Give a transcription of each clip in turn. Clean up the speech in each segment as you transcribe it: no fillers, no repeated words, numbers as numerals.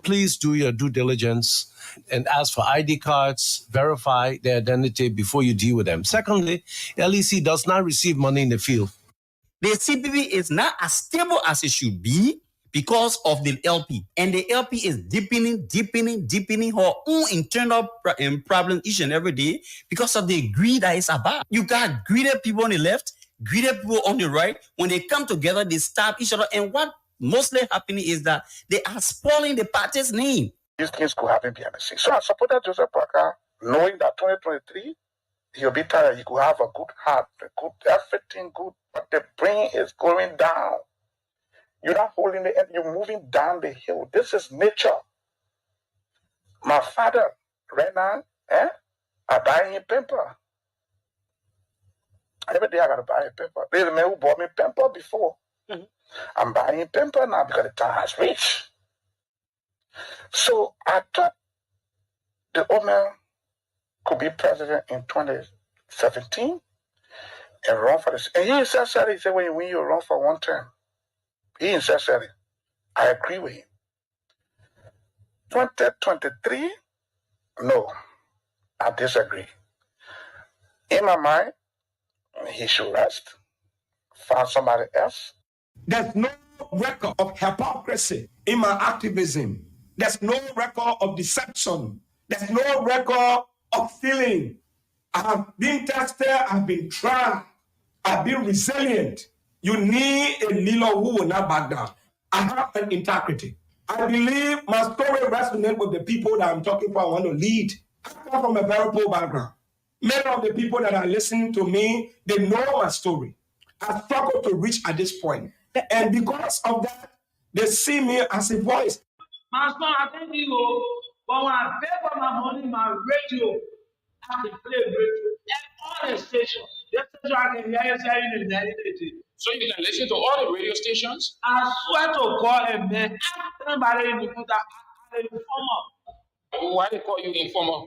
please do your due diligence and ask for ID cards, verify their identity before you deal with them. Secondly, LEC does not receive money in the field. The CPP is not as stable as it should be because of the LP. And the LP is deepening her own internal problem each and every day because of the greed that is about. You got greedy people on the left, greedy people on the right. When they come together, they stab each other. And what mostly happening is that they are spoiling the party's name. These things could happen behind the scenes. So I supported Joseph Parker, knowing that 2023, he'll be tired. He could have a good heart, everything good, but the brain is going down. You're not holding the end, you're moving down the hill. This is nature. My father, right now, I buy him pamper. Every day I gotta buy him pamper. There's a man who bought me pamper before. Mm-hmm. I'm buying him pamper now because the time has reached. So I thought the old man could be president in 2017 and run for this. And he said, when you win, you run for one term. He said, I agree with him. 2023, no, I disagree. In my mind, he should rest, find somebody else. There's no record of hypocrisy in my activism. There's no record of deception. There's no record of stealing. I have been tested, I've been tried, I've been resilient. You need a leader who will not back down. I have an integrity. I believe my story resonates with the people that I'm talking for. I want to lead. I come from a very poor background. Many of the people that are listening to me, they know my story. I struggle to reach at this point. And because of that, they see me as a voice. My son, I thank you, but when I pay for my money, my radio, I can play radio at all the stations. Just so I can hear you saying in the reality. So you can listen to all the radio stations? I swear to God, and man, everybody in the computer, I'm an informer. Why they call you informer?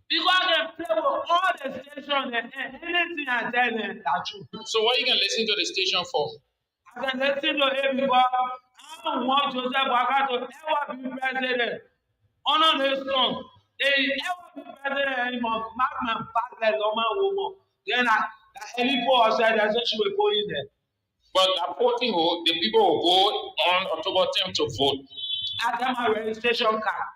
Because I can play with all the stations and anything I tell them, that's true. So what you can listen to the station for? I can listen to it because I don't want Joseph Parker to ever be president. Honor this song. They ever be president anymore. Mark my back like normal woman. Then any poor said that's what she will go in there. But the people will go on October 10th to vote. I get my registration card.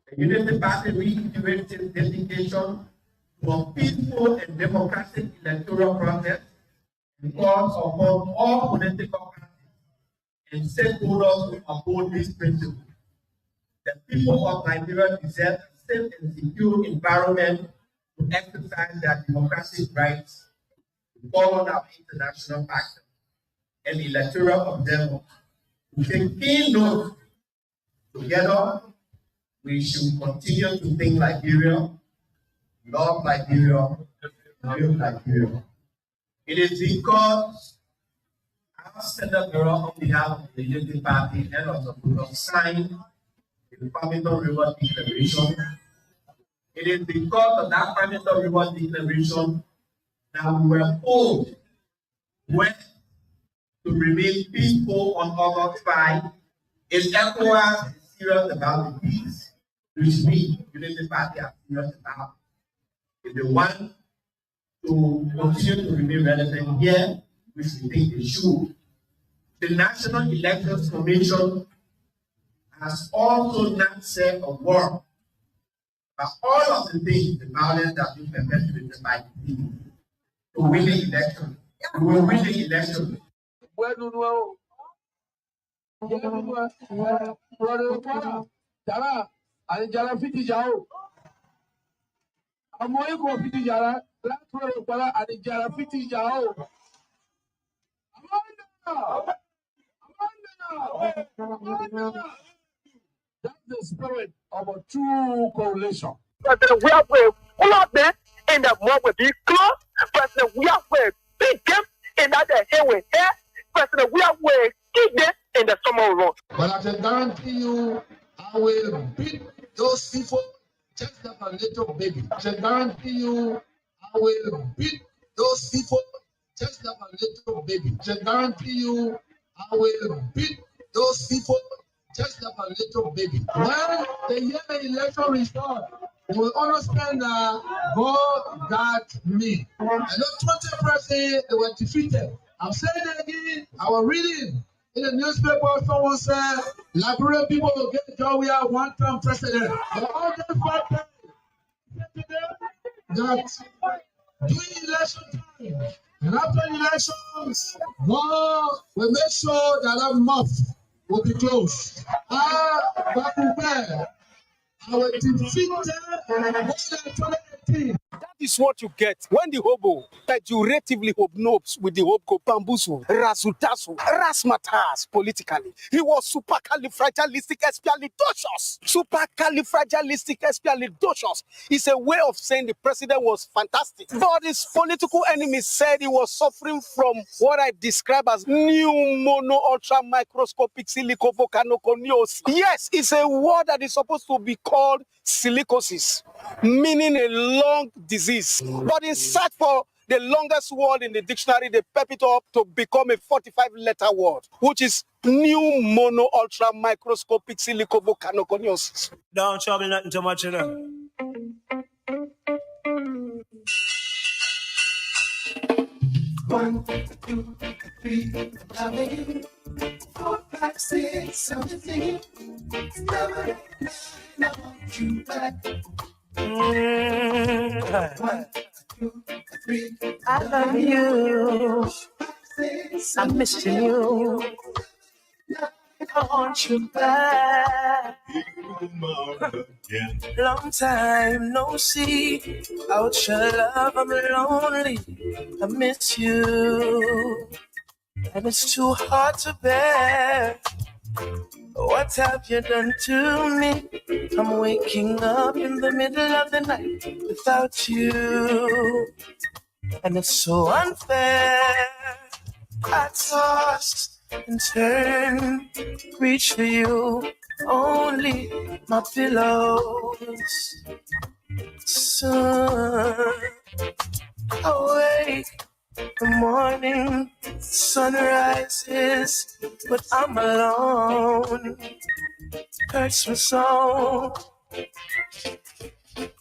The Unity Party reiterated dedication to a peaceful and democratic electoral process and calls upon all political parties and stakeholders to uphold this principle. The people of Liberia deserve a safe and secure environment to exercise their democratic rights, to follow our international pacts and electoral observers, to take keen note. Together, we should continue to think Liberia, love Liberia, live Liberia. It is because our Senate Bureau on behalf of the Unity Party and of the Bureau signed the Farmington River Declaration. It is because of that Farmington River Declaration that we were told when to remain peaceful on August 5. If ECOWAS is serious about the peace, which we, Unity Party, are serious about. If they want to continue to remain relevant here, which we think they should, the National Elections Commission has also not said a word about all of the things, the violence that we perpetrated by the people to win the election. We will win the election. That's the spirit of a true coalition. President, we are with all of them in the more with big close. President, we are with big them in that here with here. President, we are with keep them in the summer run. But I can guarantee you, I will beat those people just like a little baby. I can guarantee you, I will beat those people just like a little baby. I can guarantee you, I will beat those people just like a little baby. When they hear the election result, they will understand that God got me. I know 20%, they were defeated. I'm saying it again. I was reading in the newspaper, someone said, Liberian people will get Joey a one-term president. But all those factors that during election time and after elections, God will make sure that that mouth will be closed. Back there, I will defeat them more than 2018. That is what you get when the hobo pejoratively hobnobs with the hobco bambusu, rasutasu, rasmatas politically. He was supercalifragilisticexpialidocious. Supercalifragilisticexpialidocious is a way of saying the president was fantastic. But his political enemies said he was suffering from what I describe as new mono ultra microscopic silicovolcanoconiosis. Yes, it's a word that is supposed to be called silicosis, meaning a lung disease. But in search for the longest word in the dictionary, they pep it up to become a 45-letter word, which is new mono ultra microscopic silicovolcanoconiosis. Don't trouble nothing too much, you know. 1, 2, 3, 4, 5, 6, 7, 8, 9, I want you back. 1, 2, 3, I love you. 6, I'm missing you. I want you back. Long time no see. Out your love, I'm lonely. I miss you, and it's too hard to bear. What have you done to me? I'm waking up in the middle of the night without you, and it's so unfair. I toss and turn, reach for you, only my pillows. Soon awake, the morning sun rises, but I'm alone. Hurts me so.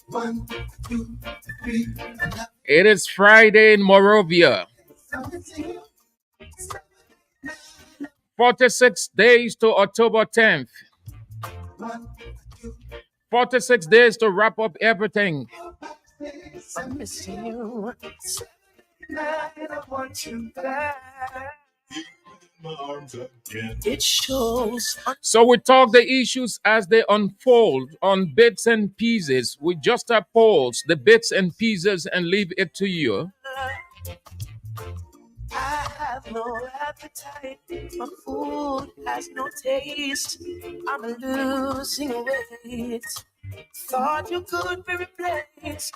1, 2, 3. It is Friday in Morovia. 46 days to October 10th. 46 days to wrap up everything. I'm missing you. I want you back. It shows. So we talk the issues as they unfold on bits and pieces. We just pause the bits and pieces and leave it to you. I have no appetite. My food has no taste. I'm losing weight. Thought you could be replaced.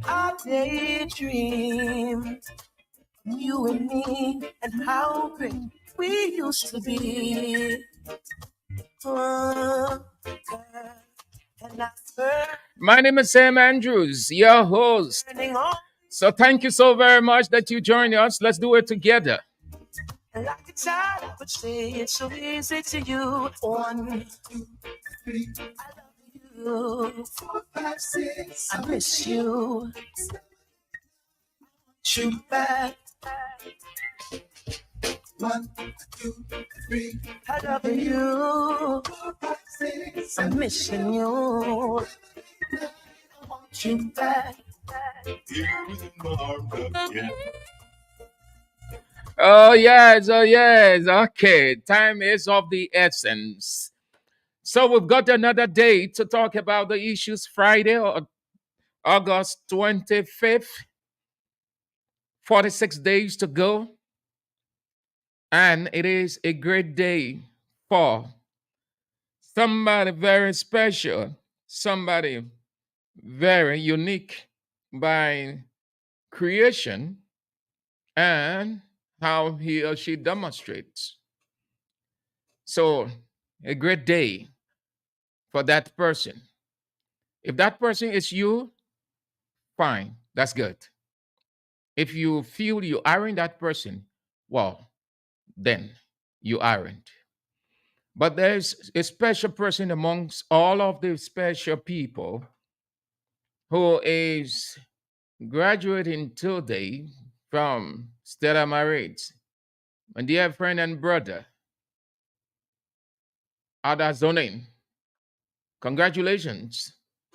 I daydream. You and me, and how great we used to be. And My name is Sam Andrews, your host. So thank you so very much that you joined us. Let's do it together. Like a child, I would say it's so easy to you. 1, 2, 3, I love you. 4, 5, 6, I miss you. You back. 1, 2, 3, I love you. 4, 5, 6, I'm missing you. I want you back. Oh yes, oh yes. Okay, time is of the essence. So we've got another day to talk about the issues. Friday, August 25th. 46 days to go. And it is a great day for somebody very special, somebody very unique by creation and how he or she demonstrates. So, a great day for that person. If that person is you, fine, that's good. If you feel you aren't that person, well, then You aren't. But there's a special person amongst all of the special people who is graduating today from Stella Maris. My dear friend and brother, Ada Zonin, congratulations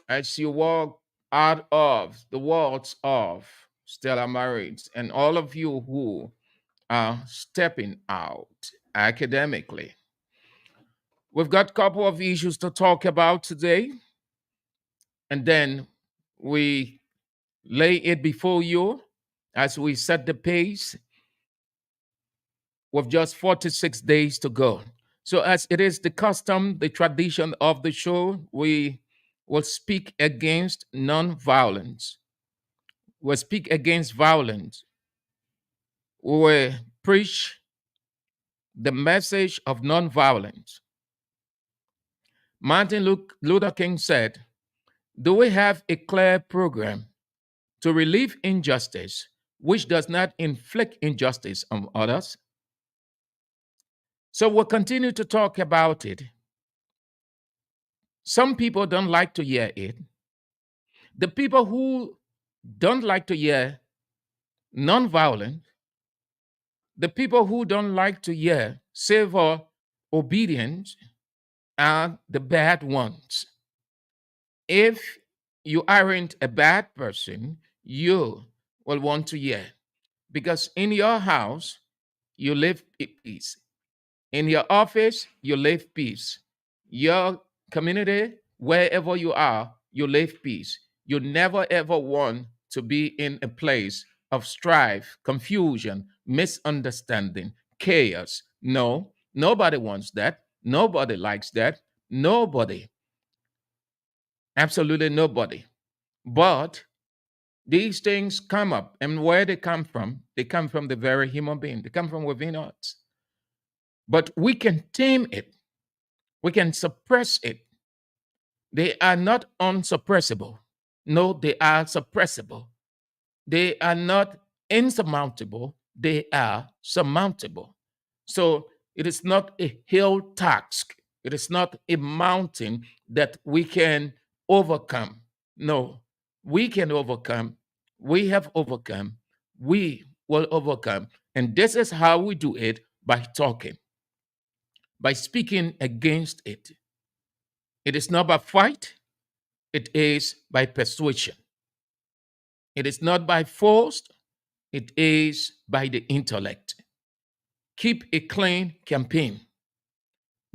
as you walk out of the walls of Stella Maris and all of you who are stepping out academically. We've got a couple of issues to talk about today, and then we lay it before you as we set the pace with just 46 days to go. So, as it is the custom, the tradition of the show, we will speak against non-violence. We'll speak against violence. We will preach the message of non-violence. Martin Luther King said, "Do we have a clear program to relieve injustice which does not inflict injustice on others?" So we'll continue to talk about it. Some people don't like to hear it. The people who don't like to hear nonviolent, the people who don't like to hear civil obedience are the bad ones. If you aren't a bad person, you will want to hear. Because in your house, you live in peace. In your office, you live peace. Your community, wherever you are, you live peace. You never ever want to be in a place of strife, confusion, misunderstanding, chaos. No, nobody wants that. Nobody likes that. Nobody. Absolutely nobody. But these things come up, and where they come from the very human being. They come from within us. But we can tame it. We can suppress it. They are not unsuppressible. No, they are suppressible. They are not insurmountable. They are surmountable. So it is not a hill task. It is not a mountain that we can overcome. No, we can overcome. We have overcome. We will overcome. And this is how we do it, by talking, by speaking against it. It is not by fight, it is by persuasion. It is not by force, it is by the intellect. Keep a clean campaign.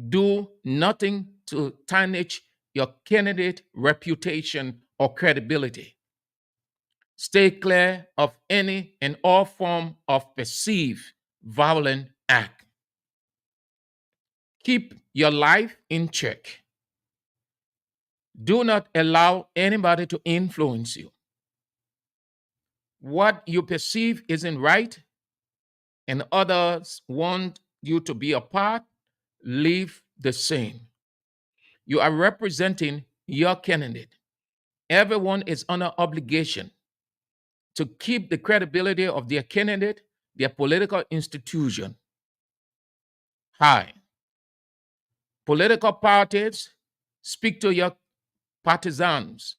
Do nothing to tarnish your candidate reputation or credibility. Stay clear of any and all form of perceived violent act. Keep your life in check. Do not allow anybody to influence you. What you perceive isn't right, and others want you to be a part, leave the same. You are representing your candidate. Everyone is under obligation to keep the credibility of their candidate, their political institution, high. Political parties, speak to your partisans,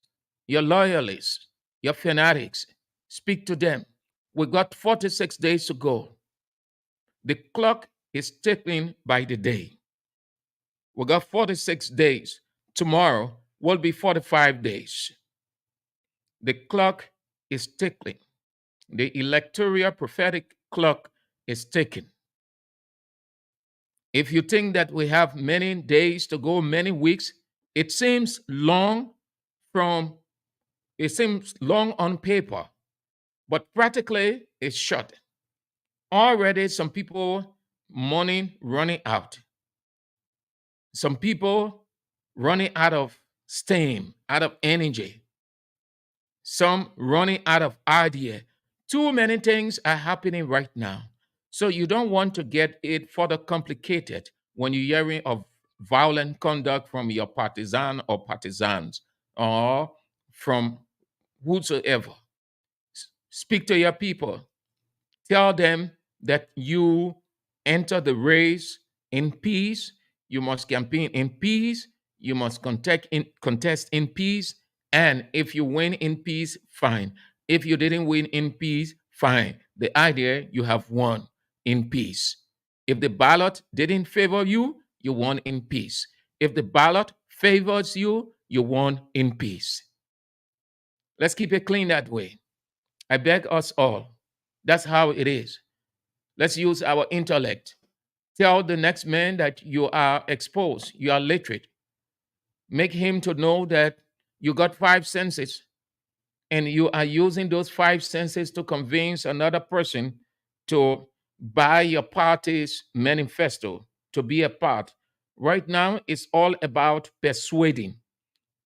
your loyalists, your fanatics. Speak to them. We got 46 days to go. The clock is ticking by the day. We got 46 days. Tomorrow will be 45 days. The clock is ticking. The electoral prophetic clock is ticking. If you think that we have many days to go, many weeks, it seems long on paper, but practically it's short. Already some people money running out. Some people running out of steam, out of energy. Some running out of idea. Too many things are happening right now. So you don't want to get it further complicated when you're hearing of violent conduct from your partisan or partisans or from whosoever. Speak to your people. Tell them that you enter the race in peace. You must campaign in peace. You must contest in peace. And if you win in peace, fine. If you didn't win in peace, fine. The idea you have won in peace. If the ballot didn't favor you, you won in peace. If the ballot favors you, you won in peace. Let's keep it clean that way. I beg us all. That's how it is. Let's use our intellect. Tell the next man that you are exposed, you are literate. Make him to know that you got 5 senses and you are using those 5 senses to convince another person to buy your party's manifesto, to be a part. Right now, it's all about persuading.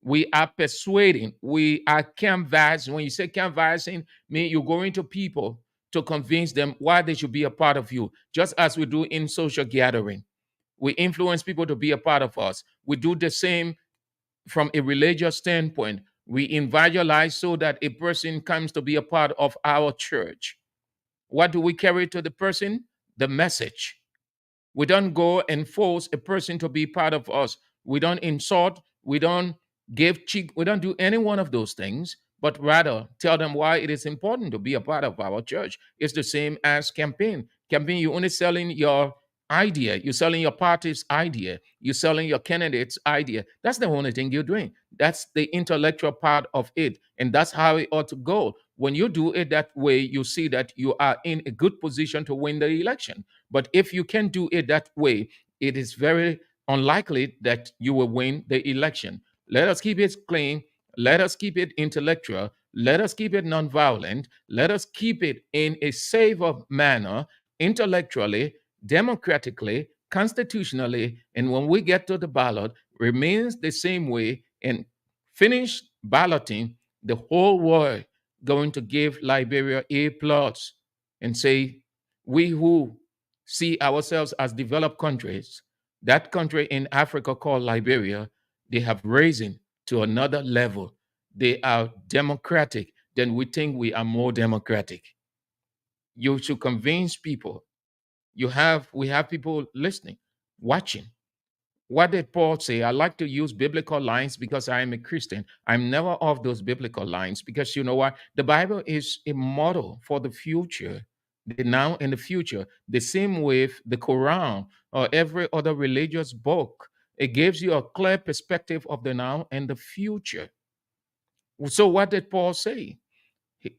We are persuading. We are canvassing. When you say canvassing, mean you're going to people to convince them why they should be a part of you, just as we do in social gathering. We influence people to be a part of us. We do the same from a religious standpoint. We evangelize so that a person comes to be a part of our church. What do we carry to the person? The message. We don't go and force a person to be part of us. We don't insult. We don't give cheek. We don't do any one of those things, but rather tell them why it is important to be a part of our church. It's the same as campaign. Campaign, you're only selling your idea. You're selling your party's idea. You're selling your candidate's idea. That's the only thing you're doing. That's the intellectual part of it. And that's how it ought to go. When you do it that way, you see that you are in a good position to win the election. But if you can do it that way, it is very unlikely that you will win the election. Let us keep it clean. Let us keep it intellectual. Let us keep it nonviolent. Let us keep it in a safer manner, intellectually, democratically, constitutionally. And when we get to the ballot, remains the same way and finish balloting, the whole world going to give Liberia A plus and say, we who see ourselves as developed countries, that country in Africa called Liberia, they have risen to another level. They are democratic. Then we think we are more democratic. You should convince people. We have people listening, watching. What did Paul say? I like to use biblical lines because I am a Christian. I'm never off those biblical lines because you know what? The Bible is a model for the future, the now and the future. The same with the Quran or every other religious book. It gives you a clear perspective of the now and the future. So, what did Paul say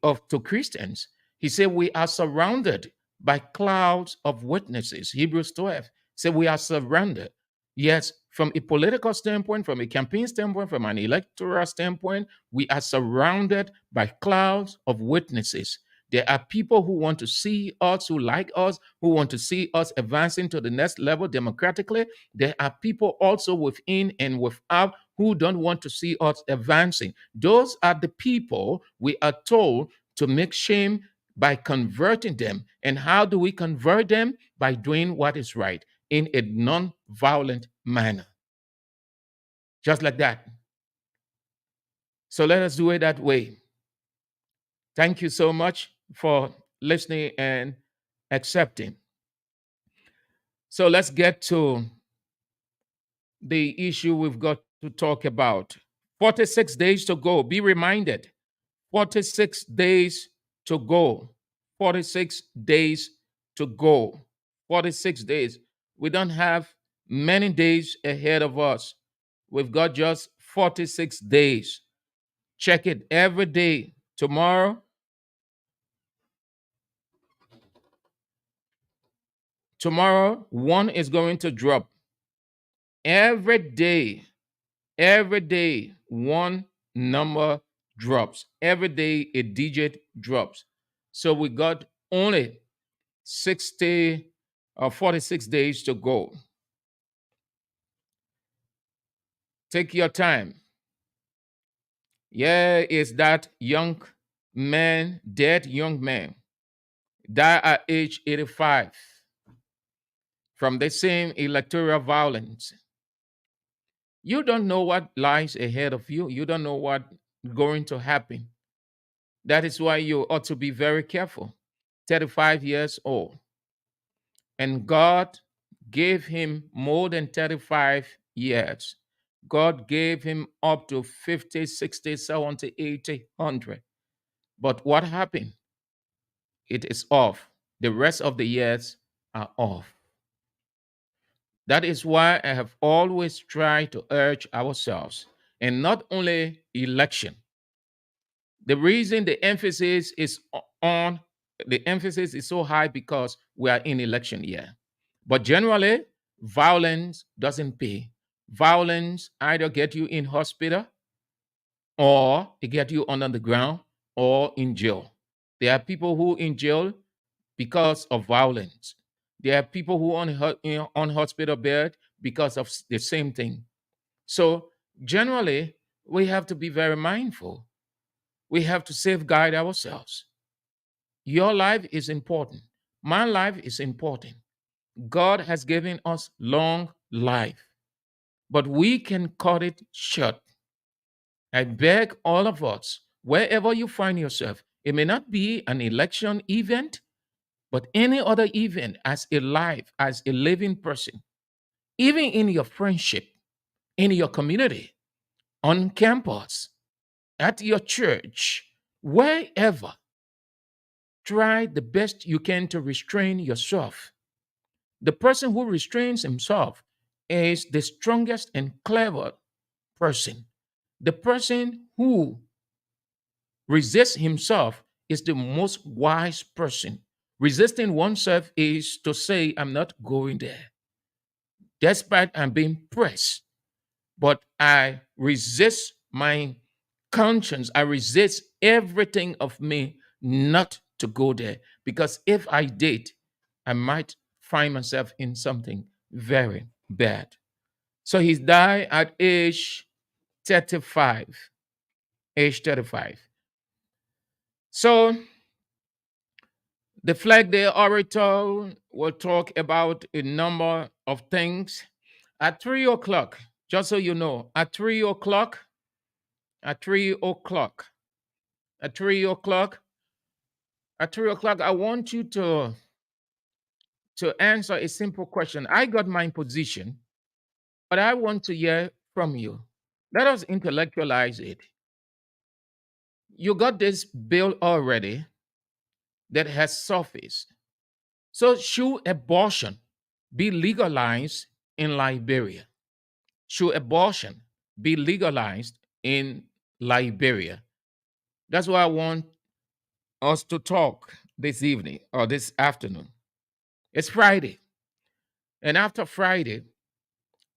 to Christians? He said, we are surrounded by clouds of witnesses. Hebrews 12 said, we are surrounded. Yes, from a political standpoint, from a campaign standpoint, from an electoral standpoint, we are surrounded by clouds of witnesses. There are people who want to see us, who like us, who want to see us advancing to the next level democratically. There are people also within and without who don't want to see us advancing. Those are the people we are told to make shame by converting them. And how do we convert them? By doing what is right in a non-violent manner. Just like that. So let us do it that way. Thank you so much for listening and accepting. So let's get to the issue we've got to talk about. 46 days to go. Be reminded, 46 days to go. 46 days to go. 46 days. We don't have many days ahead of us. We've got just 46 days. Check it every day. Tomorrow one is going to drop. Every day, one number drops. Every day, a digit drops. So we got only 60 or 46 days to go. Take your time. Yeah, it's that young man, dead young man, died at age 85 from the same electoral violence. You don't know what lies ahead of you. You don't know what's going to happen. That is why you ought to be very careful. 35 years old. And God gave him more than 35 years. God gave him up to 50, 60, 70, 80, 100. But what happened? It is off. The rest of the years are off. That is why I have always tried to urge ourselves, and not only election. The reason the emphasis is on the emphasis is so high because we are in election year. But generally, violence doesn't pay. Violence either get you in hospital or it get you under the ground or in jail. There are people who in jail because of violence. There are people who on hospital bed because of the same thing. So generally, we have to be very mindful. We have to safeguard ourselves. Your life is important. My life is important. God has given us long life, but we can cut it short. I beg all of us, wherever you find yourself, it may not be an election event, but any other event as a life, as a living person, even in your friendship, in your community, on campus, at your church, wherever, try the best you can to restrain yourself. The person who restrains himself is the strongest and clever person. The person who resists himself is the most wise person. Resisting oneself is to say, I'm not going there. Despite I'm being pressed, but I resist my conscience. I resist everything of me not to go there. Because if I did, I might find myself in something very bad. So he died at age 35. Age 35. So the Flag Day orator will talk about a number of things. At 3 o'clock, just so you know, at 3 o'clock, at 3 o'clock, at 3 o'clock, at 3 o'clock, I want you to answer a simple question. I got my position, but I want to hear from you. Let us intellectualize it. You got this bill already that has surfaced. So, should abortion be legalized in Liberia? Should abortion be legalized in Liberia? That's why I want us to talk this evening or this afternoon. It's Friday. And after Friday,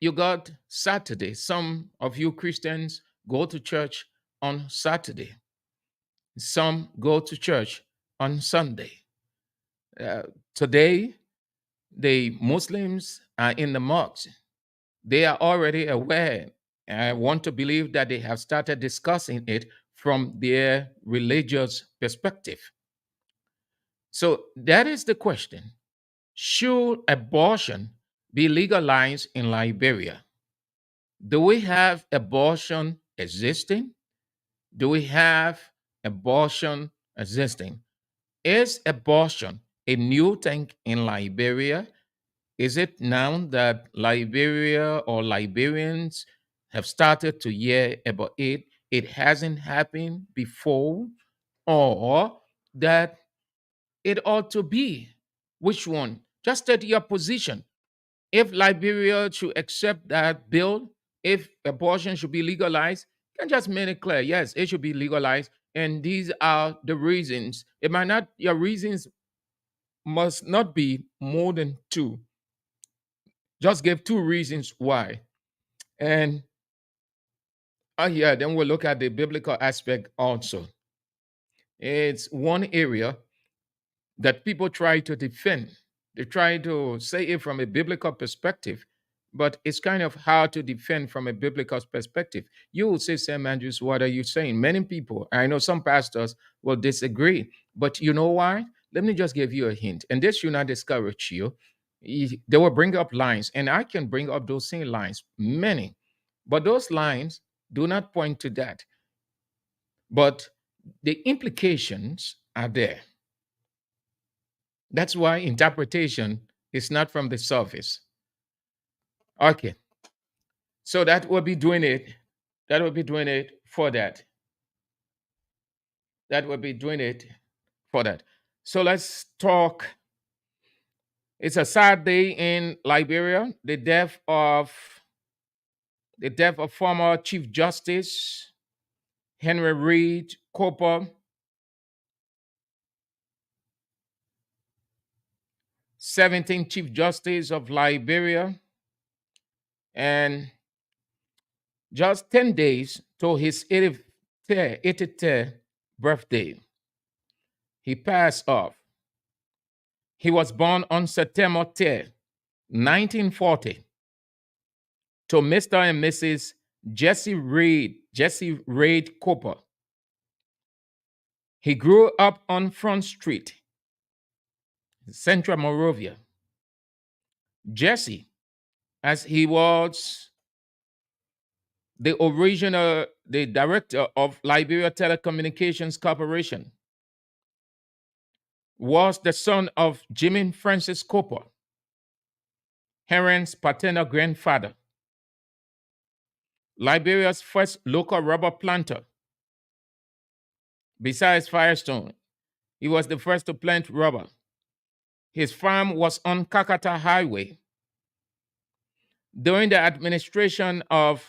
you got Saturday. Some of you Christians go to church on Saturday, some go to church on Sunday. Today, the Muslims are in the mosques. They are already aware. I want to believe that they have started discussing it from their religious perspective. So that is the question. Should abortion be legalized in Liberia? Do we have abortion existing? Do we have abortion existing? Is abortion a new thing in Liberia? Is it now that Liberia or Liberians have started to hear about it? It hasn't happened before, or that it ought to be? Which one? Just state your position. If Liberia should accept that bill, if abortion should be legalized, you can just make it clear. Yes, it should be legalized. And these are the reasons. It might not, your reasons must not be more than two. Just give two reasons why. And yeah, then we'll look at the biblical aspect also. It's one area that people try to defend. They try to say it from a biblical perspective, but it's kind of hard to defend from a biblical perspective. You will say, Sam Andrews, what are you saying? Many people, I know some pastors will disagree, but you know why? Let me just give you a hint, and this should not discourage you. They will bring up lines, and I can bring up those same lines, many, but those lines do not point to that. But the implications are there. That's why interpretation is not from the surface. Okay. So that will be doing it. That will be doing it for that. That will be doing it for that. So let's talk. It's a sad day in Liberia. The death of former Chief Justice Henry Reed Cooper, 17th Chief Justice of Liberia, and just 10 days to his 83rd birthday, he passed off. He was born on September 10, 1940, to Mr. and Mrs. Jesse Reed Cooper. He grew up on Front Street, Central Monrovia. Jesse, as he was the director of Liberia Telecommunications Corporation, was the son of Jimmy Francis Cooper, Heron's paternal grandfather, Liberia's first local rubber planter. Besides Firestone, he was the first to plant rubber. His farm was on Kakata Highway. During the administration of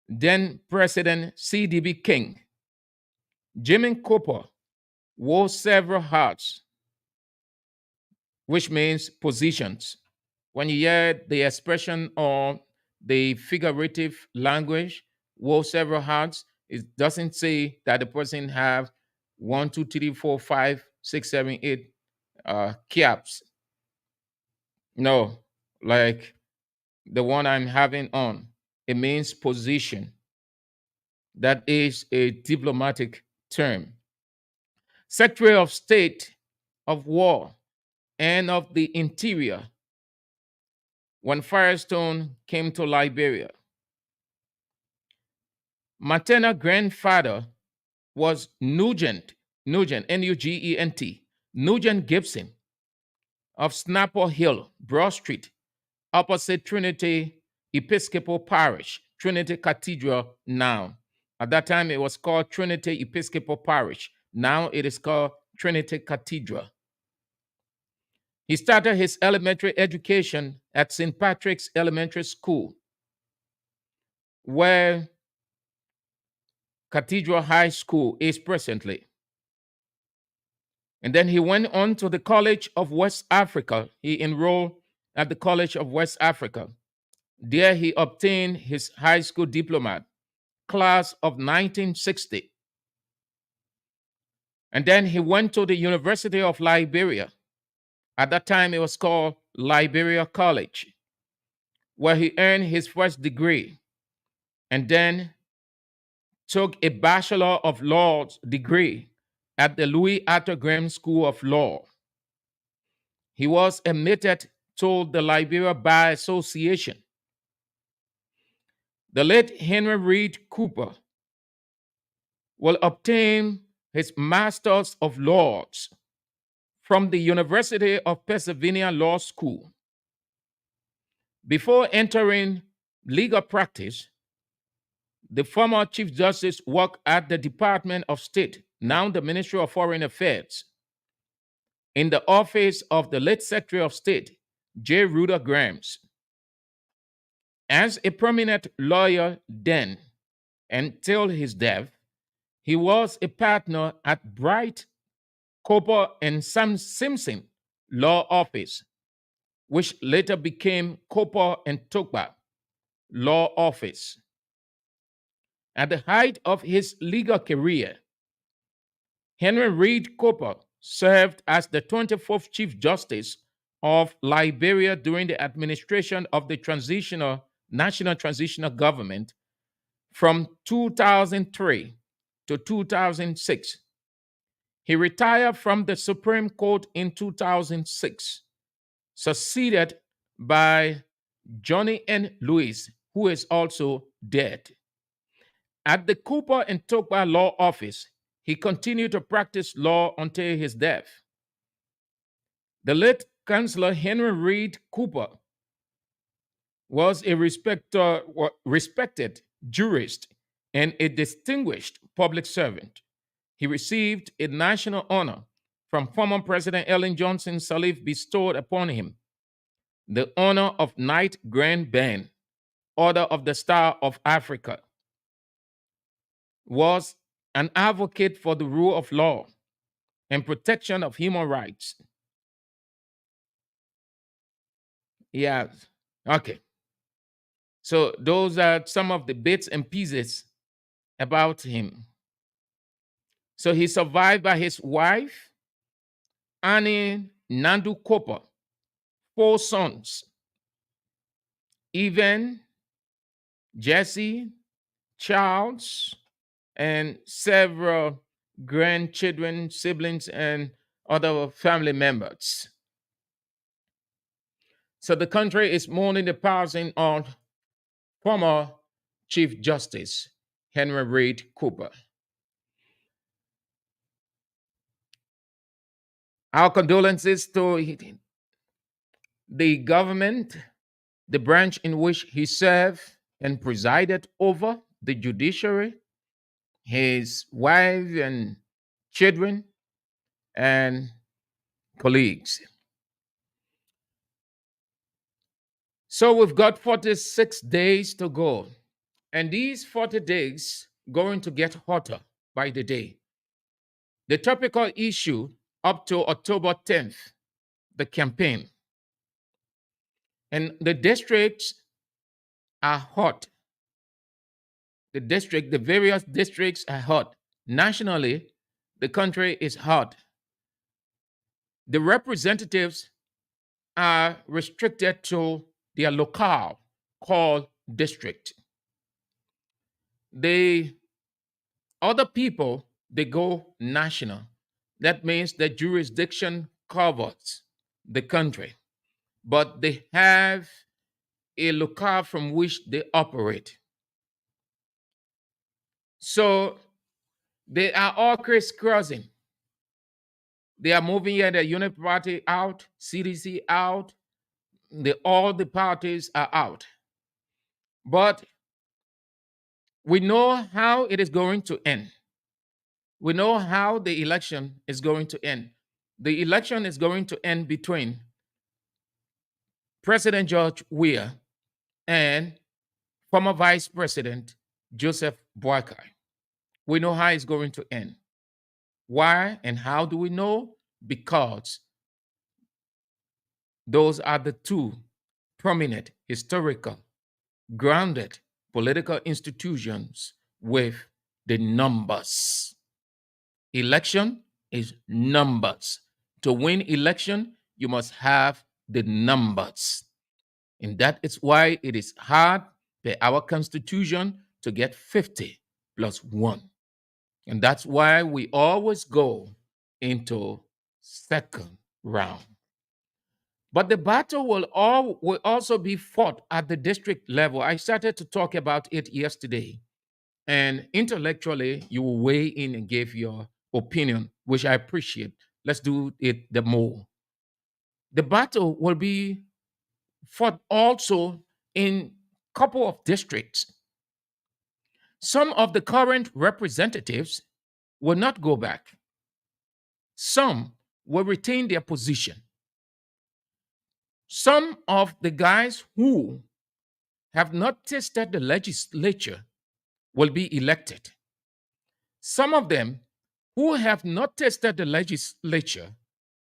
then President C.D.B. King, Jimmy Cooper wore several hats, which means positions. When you hear the expression or the figurative language, wore several hats, it doesn't say that the person have 1, 2, 3, 4, 5, 6, 7, 8 caps. No, like the one I'm having on. It means position. That is a diplomatic term. Secretary of State of War and of the Interior when Firestone came to Liberia. Maternal grandfather was Nugent, Nugent, Nugent Gibson of Snapper Hill, Broad Street, opposite Trinity Episcopal Parish, Trinity Cathedral now. At that time, it was called Trinity Episcopal Parish. Now it is called Trinity Cathedral. He started his elementary education at St. Patrick's Elementary School, where Cathedral High School is presently. And then he went on to the College of West Africa. He enrolled at the College of West Africa. There he obtained his high school diploma, class of 1960. And then he went to the University of Liberia. At that time, it was called Liberia College, where he earned his first degree and then took a Bachelor of Laws degree at the Louis Arthur Graham School of Law. He was admitted to the Liberia Bar Association. The late Henry Reed Cooper will obtain his Master's of Laws from the University of Pennsylvania Law School. Before entering legal practice, the former Chief Justice worked at the Department of State, now the Ministry of Foreign Affairs, in the office of the late Secretary of State, J. Rudder Grams. As a prominent lawyer then, until his death, he was a partner at Bright, Cooper, and Sam Simpson Law Office, which later became Cooper and Tokba Law Office. At the height of his legal career, Henry Reed Cooper served as the 24th Chief Justice of Liberia during the administration of the National Transitional Government from 2003 to 2006. He retired from the Supreme Court in 2006, succeeded by Johnny N. Lewis, who is also dead. At the Cooper and Tokba Law Office, he continued to practice law until his death. The late Chancellor Henry Reed Cooper was a respected jurist and a distinguished public servant. He received a national honor from former President Ellen Johnson Sirleaf bestowed upon him the honor of Knight Grand Band, Order of the Star of Africa, was an advocate for the rule of law and protection of human rights. Yes. Okay. So those are some of the bits and pieces about him. So he's survived by his wife, Annie Nandu Cooper, 4 sons, Evan, Jesse, Charles, and several grandchildren, siblings, and other family members. So the country is mourning the passing of former Chief Justice Henry Reed Cooper. Our condolences to the government, the branch in which he served and presided over, the judiciary, his wife and children, and colleagues. So we've got 46 days to go. And these 40 days going to get hotter by the day. The topical issue up to October 10th, the campaign. And the districts are hot. The various districts are hot. Nationally, the country is hot. The representatives are restricted to their locale called district. The other people, they go national. That means the jurisdiction covers the country, but they have a locale from which they operate. So they are all crisscrossing. They are moving here, the Unit Party out, CDC out, all the parties are out. But we know how it is going to end. We know how the election is going to end. The election is going to end between President George Weah and former Vice President Joseph Boakai. We know how it's going to end. Why and how do we know? Because those are the two prominent, historical, grounded political institutions with the numbers. Election is numbers. To win election, you must have the numbers. And that is why it is hard per our constitution to get 50 plus 1. And that's why we always go into second round. But the battle will also be fought at the district level. I started to talk about it yesterday. And intellectually, you will weigh in and give your opinion, which I appreciate. Let's do it the more. The battle will be fought also in a couple of districts. Some of the current representatives will not go back. Some will retain their position. Some of the guys who have not tasted the legislature will be elected. Some of them who have not tasted the legislature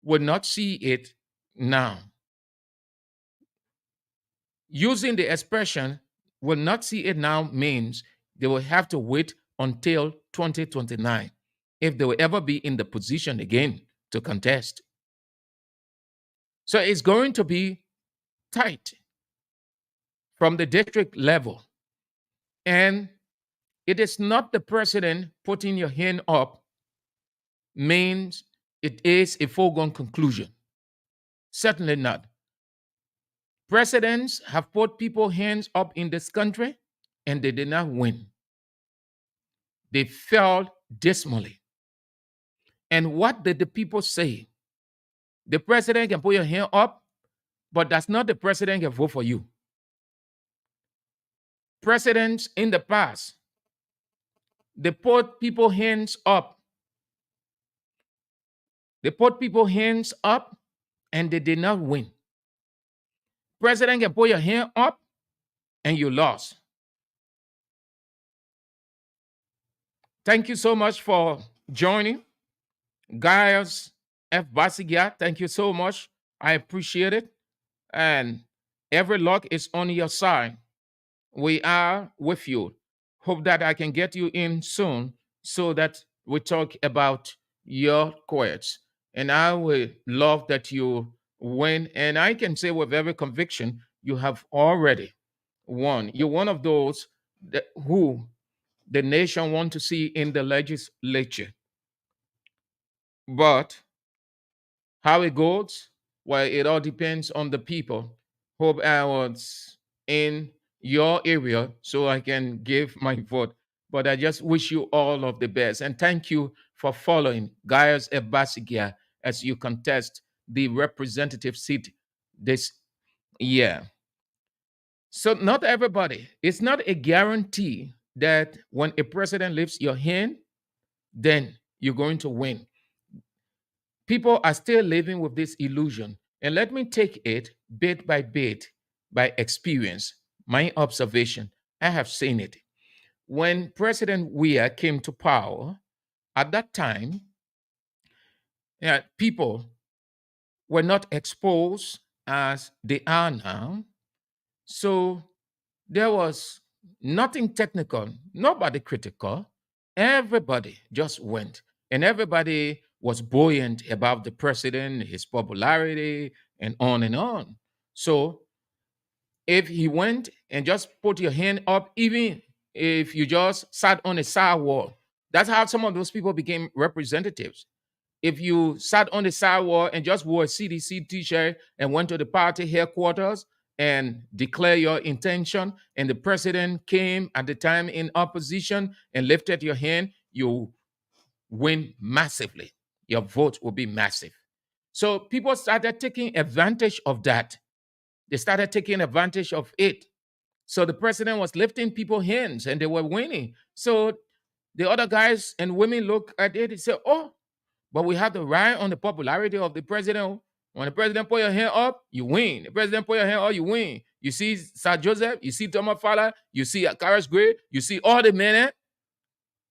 will not see it now. Using the expression will not see it now means they will have to wait until 2029 if they will ever be in the position again to contest. So it's going to be tight from the district level. And it is not the president putting your hand up means it is a foregone conclusion. Certainly not. Presidents have put people's hands up in this country and they did not win. They failed dismally. And what did the people say? The president can put your hand up, but that's not the president can vote for you. Presidents in the past, they put people hands up. They put people hands up and they did not win. President can put your hand up and you lost. Thank you so much for joining. Gaius F. Basigia, thank you so much. I appreciate it. And every luck is on your side. We are with you. Hope that I can get you in soon so that we talk about your quest. And I would love that you win. And I can say with every conviction, you have already won. You're one of those who the nation want to see in the legislature. But how it goes, well, it all depends on the people. Hope I was in your area so I can give my vote. But I just wish you all of the best. And thank you for following Gaius Ebasigia as you contest the representative seat this year. So not everybody, it's not a guarantee that when a president lifts your hand, then you're going to win. People are still living with this illusion. And let me take it bit by experience, my observation. I have seen it. When President Weah came to power, at that time, people were not exposed as they are now. So there was nothing technical, nobody critical. Everybody just went, and everybody was buoyant about the president, his popularity, and on and on. So if he went and just put your hand up, even if you just sat on a sidewalk, that's how some of those people became representatives. If you sat on the sidewalk and just wore a CDC t-shirt and went to the party headquarters and declare your intention, and the president came at the time in opposition and lifted your hand, you win massively. Your vote will be massive. So people started taking advantage of that. They started taking advantage of it. So the president was lifting people's hands and they were winning. So the other guys and women look at it and say, oh, but we have to ride on the popularity of the president. When the president put your hand up, you win. The president put your hand up, you win. You see Sir Joseph, you see Thomas Fowler, you see Karis Gray, you see all the men.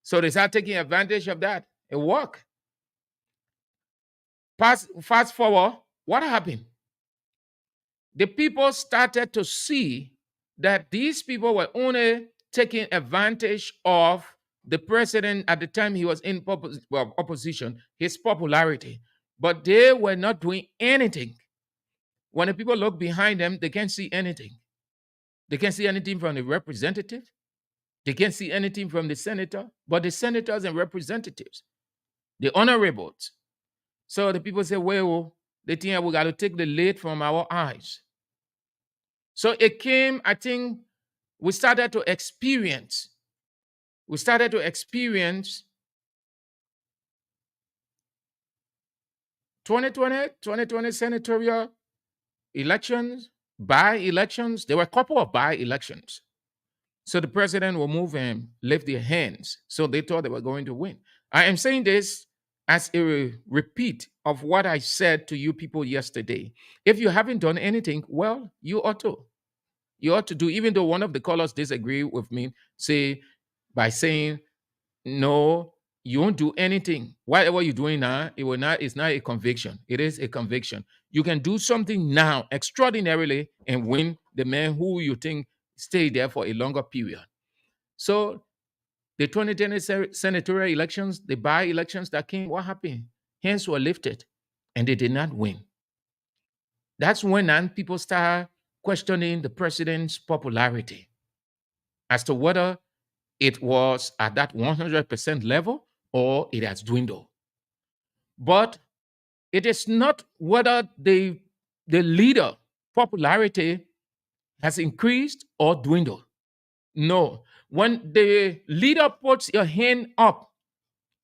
So they start taking advantage of that. It worked. Fast forward, what happened? The people started to see that these people were only taking advantage of the president at the time he was in opposition, his popularity, but they were not doing anything. When the people look behind them, they can't see anything. They can't see anything from the representative. They can't see anything from the senator, but the senators and representatives, the honorables. So the people say, well, they think we got to take the lid from our eyes. So it came, I think, we started to experience 2020 senatorial elections, by-elections. There were a couple of by-elections. So the president will move and lift their hands. So they thought they were going to win. I am saying this as a repeat of what I said to you people yesterday. If you haven't done anything, well, you ought to. You ought to do, even though one of the callers disagree with me, by saying, no, you won't do anything. Whatever you're doing now, it's not a conviction. It is a conviction. You can do something now extraordinarily and win the man who you think stayed there for a longer period. So the 2020 senatorial elections, the by-elections that came, what happened? Hands were lifted and they did not win. That's when people start questioning the president's popularity as to whether it was at that 100% level or it has dwindled. But it is not whether the leader popularity has increased or dwindled. No. When the leader puts your hand up,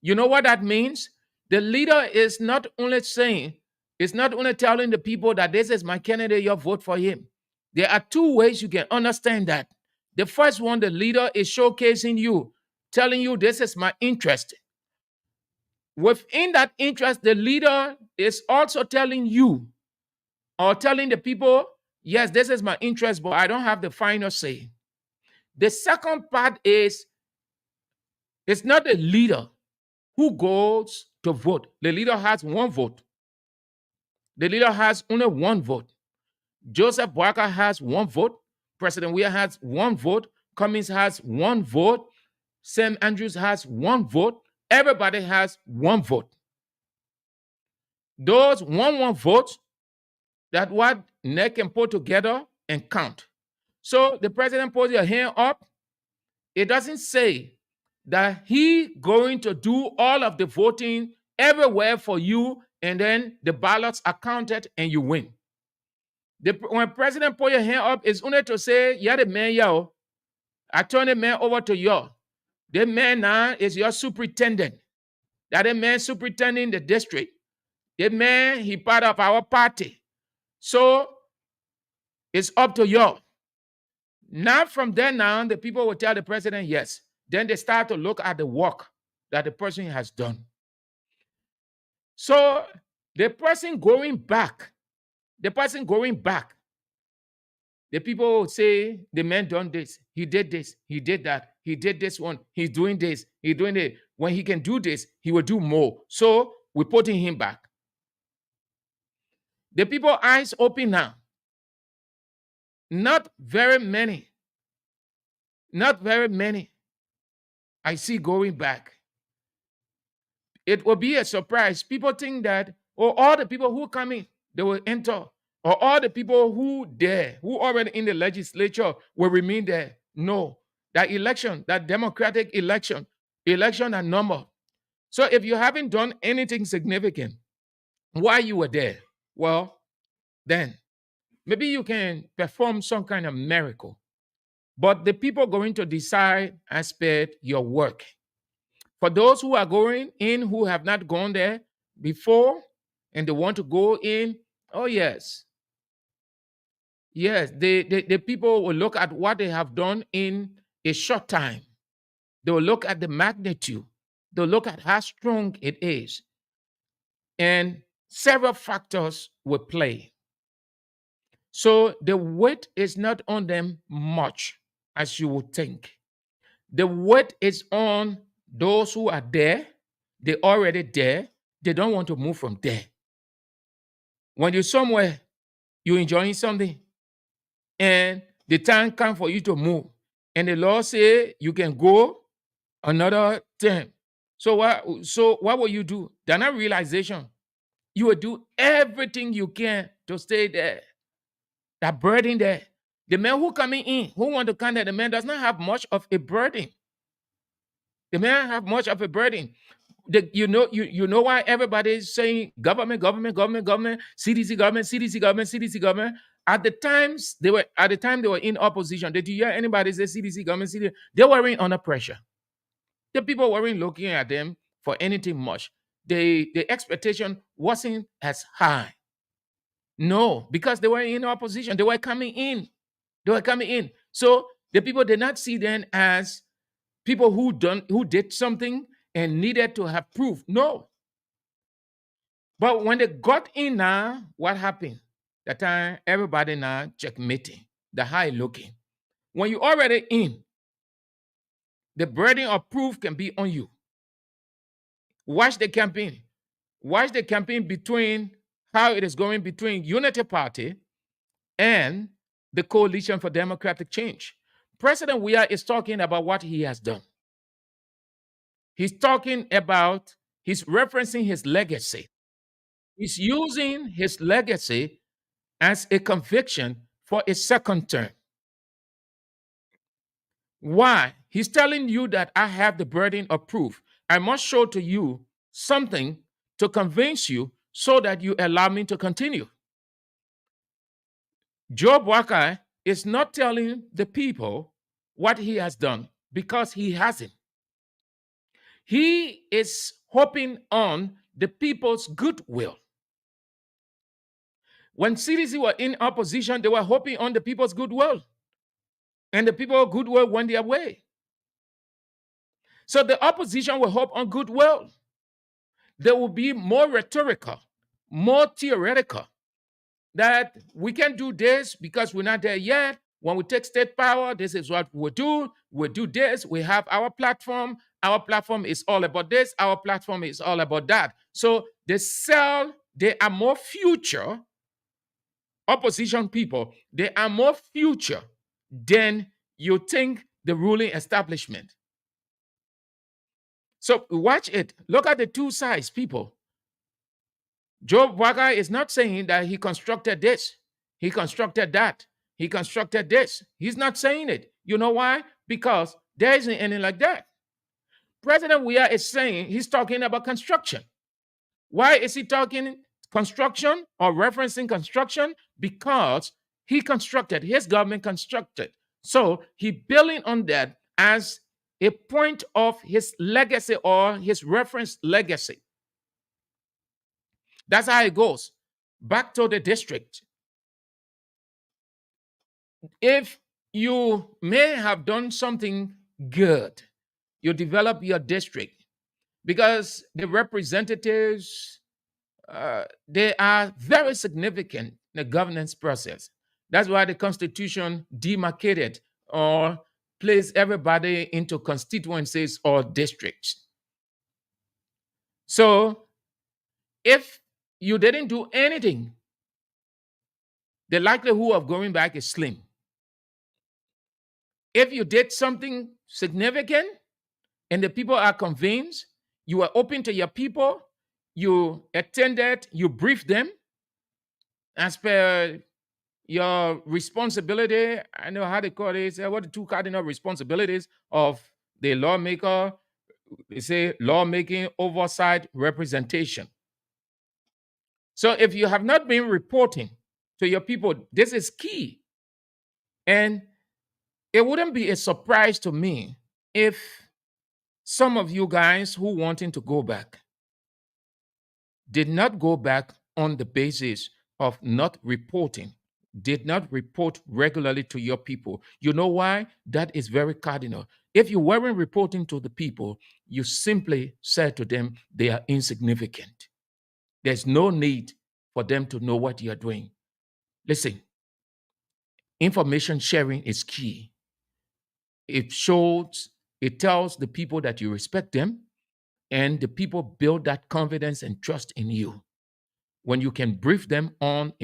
you know what that means? The leader is not only telling the people that this is my candidate, you vote for him. There are two ways you can understand that. The first one, the leader is showcasing you, telling you this is my interest. Within that interest, the leader is also telling you or telling the people, yes, this is my interest, but I don't have the final say. The second part is it's not the leader who goes to vote. The leader has one vote. The leader has only one vote. Joseph Boakai has one vote. President Weah has one vote. Cummings has one vote. Sam Andrews has one vote. Everybody has one vote. Those one votes, that what they can put together and count. So the president puts your hand up. It doesn't say that he going to do all of the voting everywhere for you, and then the ballots are counted and you win. When president put your hand up, it's only to say, yeah, the man, yo, I turn the man over to you. The man now is your superintendent. That the man superintending the district. The man, he part of our party. So it's up to you. Now from then on, the people will tell the president yes. Then they start to look at the work that the person has done. So the person going back, the people will say, the man done this, he did that, he did this one, he's doing this, he's doing it. When he can do this, he will do more. So we're putting him back. The people eyes open now. Not very many I see going back. It will be a surprise. People think that, all the people who come in, they will enter. Or all the people who already in the legislature will remain there. No. That election, that democratic election are numbered. So if you haven't done anything significant while you were there, well, then maybe you can perform some kind of miracle. But the people going to decide as per your work. For those who are going in who have not gone there before and they want to go in, oh yes. Yes, the people will look at what they have done in a short time. They will look at the magnitude. They'll look at how strong it is. And several factors will play. So the weight is not on them much as you would think. The weight is on those who are there. They're already there. They don't want to move from there. When you're somewhere, you're enjoying something, and the time comes for you to move, and the law say you can go another term. So what will you do? That not realization. You will do everything you can to stay there. That burden there. The man who coming in, who want to come there, the man does not have much of a burden. The man have much of a burden. You know why everybody is saying government, CDC government. At the time they were in opposition, did you hear anybody say CDC government, CDC? They weren't under pressure. The people weren't looking at them for anything much. The expectation wasn't as high. No, because they were in opposition. They were coming in. So the people did not see them as people who did something and needed to have proof. No. But when they got in now, what happened? That time, everybody now checkmating, the high looking. When you already in, the burden of proof can be on you. Watch the campaign. Watch the campaign between how it is going between Unity Party and the Coalition for Democratic Change. President Weah is talking about what he has done. He's referencing his legacy. He's using his legacy as a conviction for a second term. Why? He's telling you that I have the burden of proof. I must show to you something to convince you so that you allow me to continue. Joe Boakai is not telling the people what he has done because he hasn't. He is hoping on the people's goodwill. When CDC were in opposition, they were hoping on the people's goodwill. And the people of goodwill went their way. So the opposition will hope on goodwill. There will be more rhetorical, more theoretical, that we can do this because we're not there yet. When we take state power, this is what we'll do. We'll do this. We have our platform. Our platform is all about this. Our platform is all about that. So they are more future, opposition people, they are more future than you think the ruling establishment. So watch it. Look at the two sides, people. Joe Biden is not saying that he constructed this, he constructed that, he constructed this. He's not saying it. You know why? Because there isn't any like that. President Weah is saying he's talking about construction. Why is he talking construction or referencing construction? Because he constructed, his government constructed. So he building on that as a point of his legacy or his reference legacy. That's how it goes. Back to the district. If you may have done something good, you develop your district because the representatives, they are very significant in the governance process. That's why the Constitution demarcated or placed everybody into constituencies or districts. So if you didn't do anything, the likelihood of going back is slim. If you did something significant and the people are convinced, you are open to your people, you attended, you briefed them as per your responsibility. I know how they call it. What are the two cardinal responsibilities of the lawmaker? They say lawmaking, oversight, representation. So if you have not been reporting to your people, this is key. And it wouldn't be a surprise to me if some of you guys who wanting to go back did not go back on the basis of not reporting, did not report regularly to your people. You know why? That is very cardinal. If you weren't reporting to the people, you simply said to them they are insignificant. There's no need for them to know what you're doing. Listen, information sharing is key. It tells the people that you respect them, and the people build that confidence and trust in you. When you can brief them on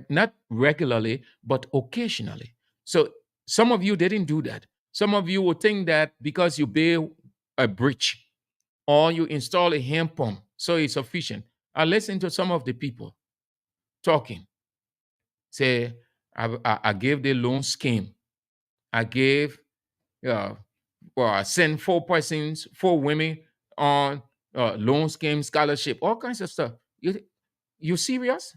not regularly, but occasionally. So some of you didn't do that. Some of you will think that because you build a bridge or you install a hand pump, so it's sufficient. I listen to some of the people talking. Say, I gave the loan scheme. I gave, I sent 4 persons, 4 women on loan scheme, scholarship, all kinds of stuff. You serious?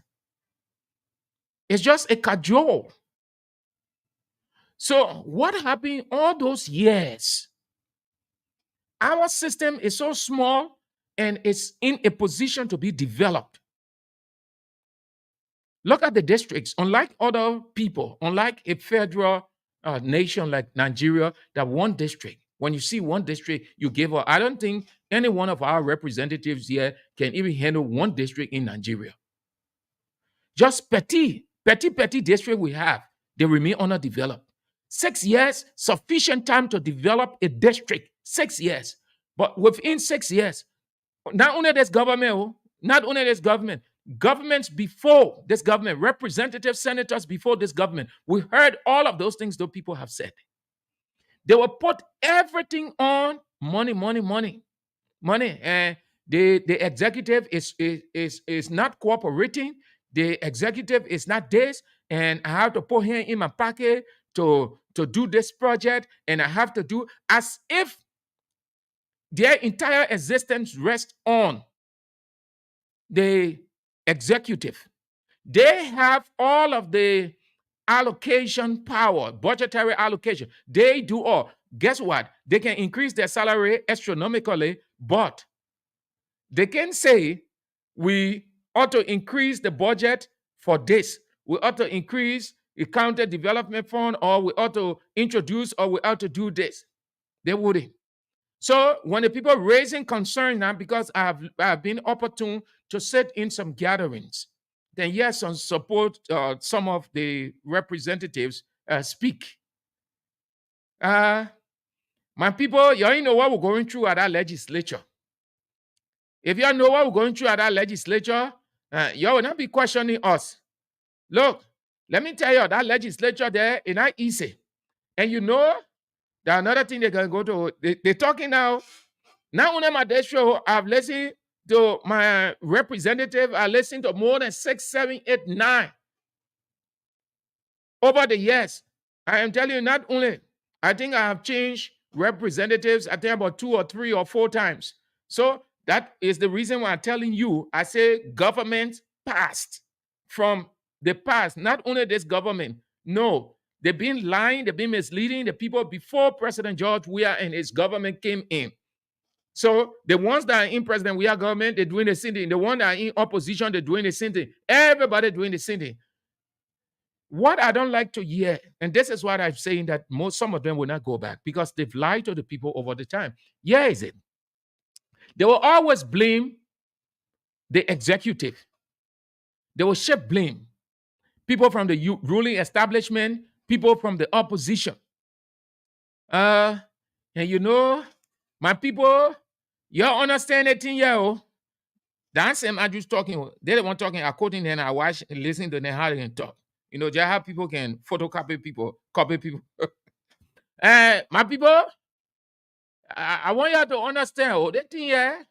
It's just a cajole. So what happened all those years? Our system is so small and it's in a position to be developed. Look at the districts. Unlike other people, unlike a federal nation like Nigeria, that one district, when you see one district, you give up. I don't think any one of our representatives here can even handle one district in Nigeria. Just petty district we have, they remain underdeveloped. 6 years, sufficient time to develop a district. 6 years. But within 6 years, not only this government, governments before this government, representatives, senators before this government, we heard all of those things that people have said. They will put everything on money. And the executive is not cooperating. The executive is not this, and I have to put him in my pocket to do this project, and I have to do as if their entire existence rests on the executive. They have all of the allocation power, budgetary allocation. They do all. Guess what? They can increase their salary astronomically, but they can say, we ought to increase the budget for this. We ought to increase a counter development fund, or we ought to introduce, or we ought to do this. They wouldn't. So when the people raising concern now, because I have been opportune to sit in some gatherings, then yes, on support some of the representatives speak. My people, you know what we're going through at that legislature. If you know what we're going through at that legislature, you will not be questioning us. Look, let me tell you, that legislature there is not easy. And you know, there's another thing they can go to. They're talking now. Now, on my show, I've listened to my representative. I listened to more than 6, 7, 8, 9 over the years. I am telling you, not only, I think I have changed representatives, I think about 2 or 3 or 4 times. So that is the reason why I'm telling you, I say government passed from the past. Not only this government, no, they've been lying, they've been misleading the people before President George Weah and his government came in. So the ones that are in President Weah government, they're doing the same thing. The ones that are in opposition, they're doing the same thing. Everybody doing the same thing. What I don't like to hear, and this is what I'm saying, that some of them will not go back because they've lied to the people over the time. Yeah, is it? They will always blame the executive. They will shift blame. People from the ruling establishment, people from the opposition. And you know, my people, you understand that thing, yeah? That's him. I just talking. They the one talking. I quoting them. I watch, listen to them how they can talk. You know, just how people can photocopy people, copy people. My people, I want you to understand. Oh, that thing, yeah,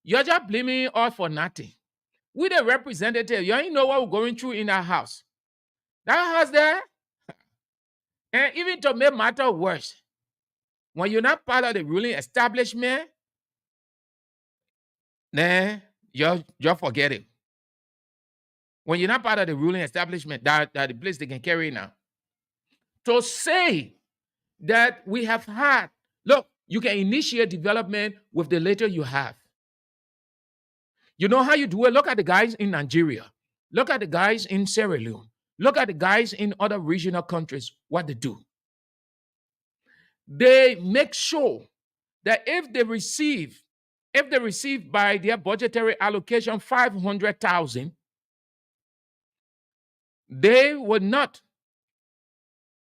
you're just blaming us for nothing. We the representative. You ain't know what we're going through in our house. That house there, and even to make matter worse, when you're not part of the ruling establishment, then you forget it. When you're not part of the ruling establishment, that the place they can carry now. To say that we have had, look, you can initiate development with the little you have. You know how you do it? Look at the guys in Nigeria. Look at the guys in Sierra Leone. Look at the guys in other regional countries, what they do. They make sure that if they receive by their budgetary allocation 500,000, they would not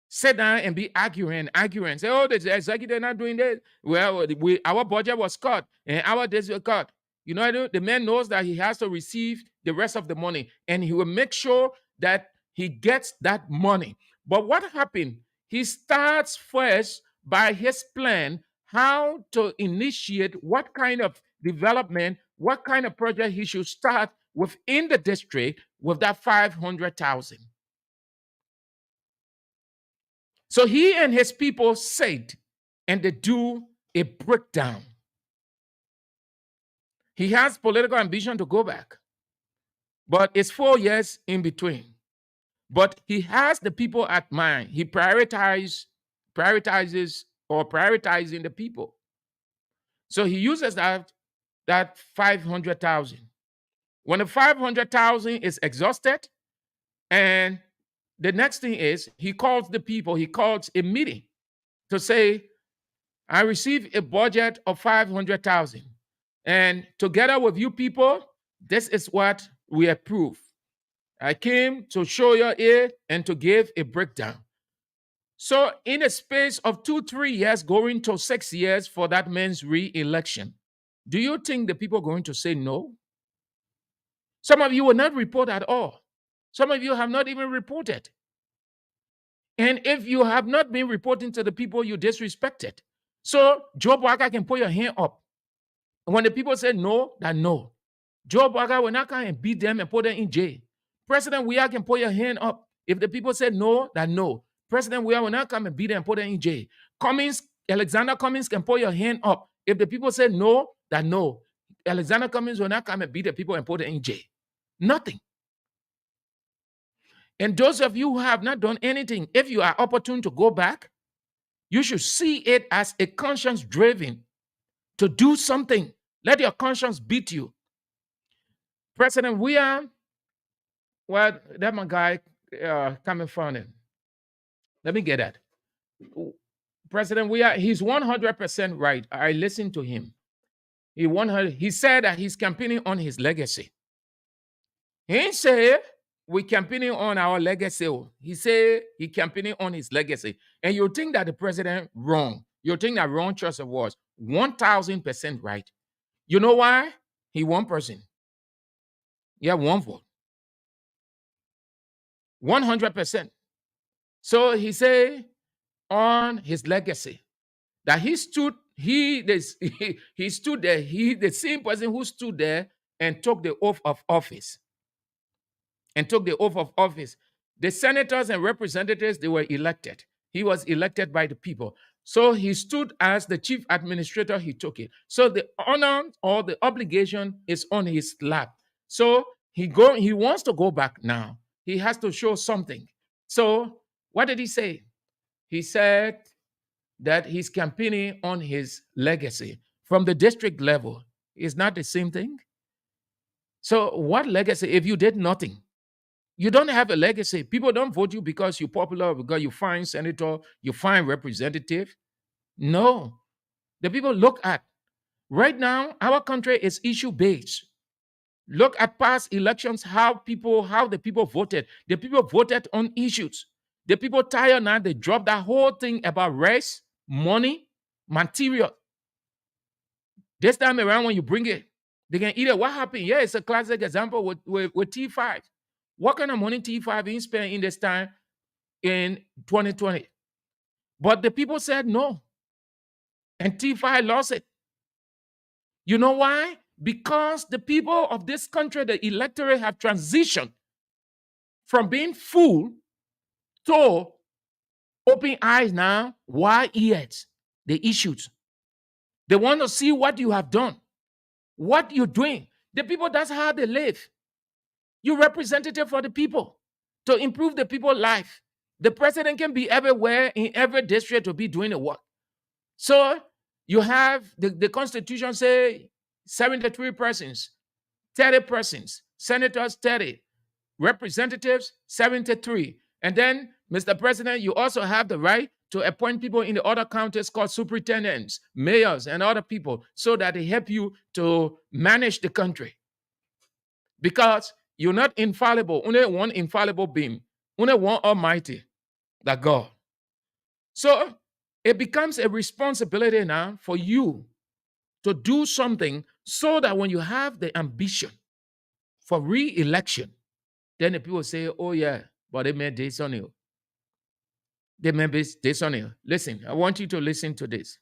sit down and be arguing and say, oh, the executive not doing this. Well, our budget was cut and our this was cut. You know, the man knows that he has to receive the rest of the money and he will make sure that he gets that money. But what happened? He starts first by his plan how to initiate what kind of development, what kind of project he should start within the district with that 500,000. So he and his people said, and they do a breakdown. He has political ambition to go back, but it's 4 years in between. But he has the people at mind. He prioritizing the people. So he uses that 500,000. When the 500,000 is exhausted, and the next thing is he calls the people, he calls a meeting to say, I received a budget of 500,000. And together with you people, this is what we approve. I came to show you it and to give a breakdown. So in a space of 2-3 years, going to 6 years for that man's re-election, do you think the people are going to say no? Some of you will not report at all. Some of you have not even reported. And if you have not been reporting to the people, you disrespected. So Joe Barker can put your hand up. When the people say no, then no. Joe Barker will not come and beat them and put them in jail. President Weah can put your hand up. If the people say no, then no. President Weah will not come and beat them and put them in jail. Alexander Cummings can put your hand up. If the people say no, then no. Alexander Cummings will not come and beat the people and put them in jail. Nothing. And those of you who have not done anything, if you are opportune to go back, you should see it as a conscience driven to do something. Let your conscience beat you. President Weah, well, that my guy coming from him. Let me get that. President, he's 100% right. I listened to him. He said that he's campaigning on his legacy. He ain't say we campaigning on our legacy. He said he campaigning on his legacy. And you think that the president wrong. You think that wrong choice of words. 1,000% right. You know why? He one person. Yeah, one vote. 100%. So he said on his legacy that he stood there. The same person who stood there and took the oath of office. The senators and representatives, they were elected. He was elected by the people. So he stood as the chief administrator, he took it. So the honor or the obligation is on his lap. So he wants to go back now. He has to show something. So what did he say? He said that he's campaigning on his legacy from the district level. Is not the same thing? So what legacy if you did nothing? You don't have a legacy. People don't vote you because you're popular, because you find senator, you find representative. No. The people look at, right now, our country is issue-based. Look at past elections, how the people voted. The people voted on issues. The people tired now, they dropped that whole thing about race, money, material. This time around, when you bring it, they can eat it. What happened? Yeah, it's a classic example with T5. What kind of money T5 is spent in this time in 2020? But the people said no. And T5 lost it. You know why? Because the people of this country, the electorate, have transitioned from being fooled to open eyes now, wide ears, the issues. They want to see what you have done, what you're doing. The people, that's how they live. You're representative for the people to improve the people's life. The president can be everywhere in every district to be doing the work. So you have the Constitution say 73 persons, 30 persons, senators 30, representatives 73. And then, Mr. President, you also have the right to appoint people in the other counties called superintendents, mayors, and other people so that they help you to manage the country. Because you're not infallible. Only one infallible being. Only one almighty, that God. So it becomes a responsibility now for you to do something so that when you have the ambition for re-election, then the people say, oh yeah, but they made this on you. They made this on you. Listen, I want you to listen to this.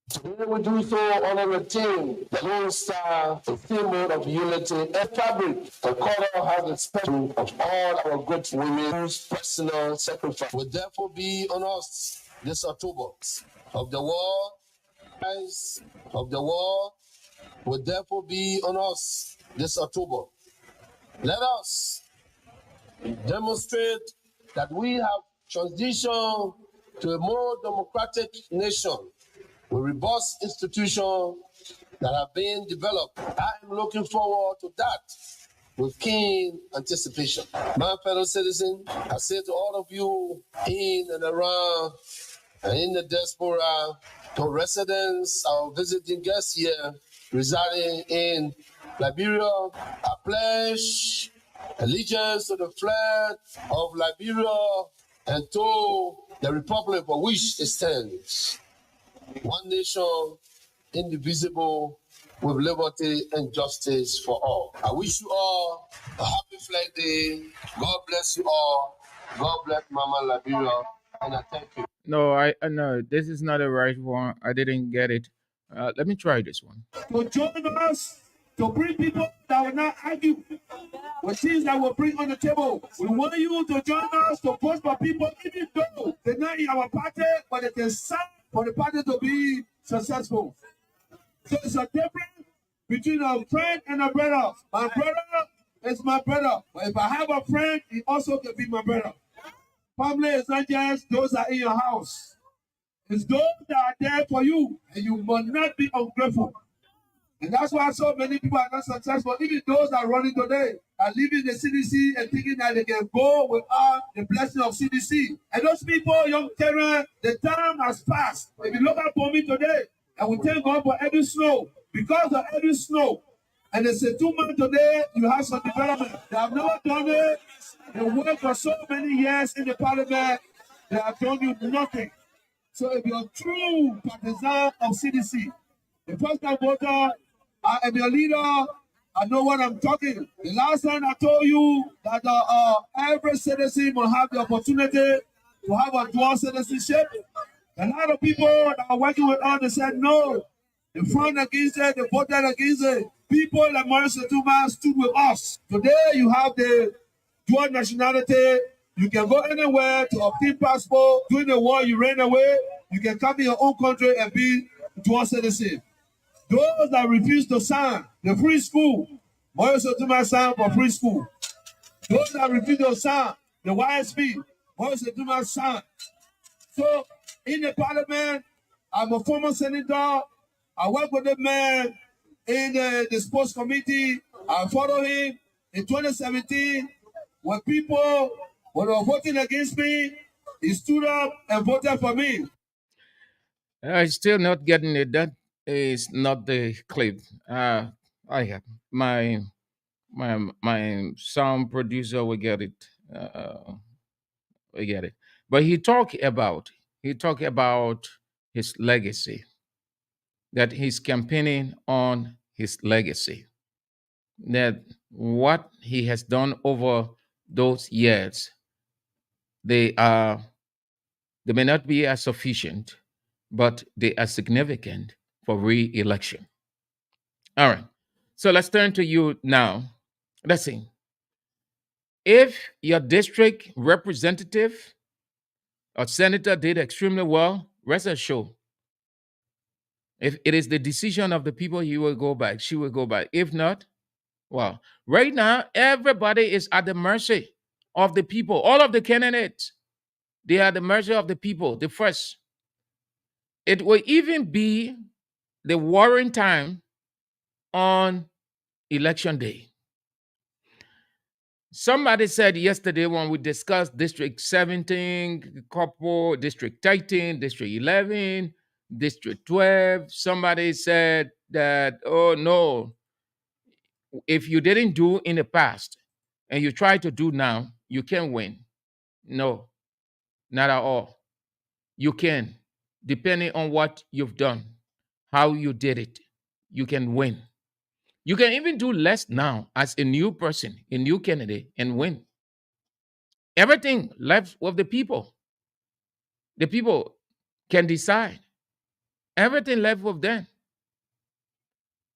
Today we do so on a team, the Lone Star, the symbol of unity and fabric. The color has a spectrum of all our great women's personal sacrifice. Will therefore be on us this October. Of the war, eyes of the war will therefore be on us this October. Let us demonstrate that we have transitioned to a more democratic nation with robust institutions that have been developed. I am looking forward to that with keen anticipation. My fellow citizens, I say to all of you in and around and in the diaspora, to residents, our visiting guests here residing in Liberia, I pledge allegiance to the flag of Liberia and to the republic for which it stands. One nation, indivisible, with liberty and justice for all. I wish you all a happy Flag Day. God bless you all. God bless Mama Liberia, and I thank you. No, I no, this is not the right one. I didn't get it. Let me try this one. To join us, to bring people that will not argue with things that will bring on the table. We want you to join us to push for people, even though they're not in our party, but they can sign for the party to be successful. So it's a difference between a friend and a brother. My brother is my brother. But if I have a friend, he also can be my brother. Family is not just those that are in your house. It's those that are there for you, and you must not be ungrateful. And that's why so many people are not successful, even those that are running today. are leaving the CDC and thinking that they can go without the blessing of CDC. And those people, young children, the time has passed. If you look at for me today, and we thank God for every snow, because of every snow, and they say 2 months today, you have some development. They have never done it. They worked for so many years in the parliament. They have done you nothing. So if you're a true partisan of CDC, the first time voter, I am your leader. I know what I'm talking. The last time I told you that every citizen will have the opportunity to have a dual citizenship. A lot of people that are working with us, they said no. They fought against it, they voted against it. People like Maurice Setuma stood with us. Today you have the dual nationality. You can go anywhere to obtain passport. During the war, you ran away. You can come in your own country and be dual citizen. Those that refuse to sign the free school, Maurice Setuma signed for free school. Those that refuse to sign the YSP, Maurice Setuma signed. So in the parliament, I'm a former senator. I work with the man in the sports committee. I follow him in 2017 when people were voting against me. He stood up and voted for me. I'm still not getting it. That is not the clip. I have my sound producer will get it. We get it. But he talked about his legacy, that he's campaigning on his legacy, that what he has done over those years, they may not be as sufficient, but they are significant for re-election. All right. So let's turn to you now. Let's see. If your district representative or senator did extremely well, rest assured, if it is the decision of the people, he will go back. She will go back. If not, well, right now, everybody is at the mercy of the people. All of the candidates, they are at the mercy of the people. The first, it will even be the warring time on election day. Somebody said yesterday when we discussed District 17, couple, District 13, District 11, District 12, somebody said that, oh no, if you didn't do in the past and you try to do now, you can win. No, not at all. You can, depending on what you've done, how you did it, you can win. You can even do less now as a new person, a new candidate, and win. Everything left with the people. The people can decide. Everything left with them.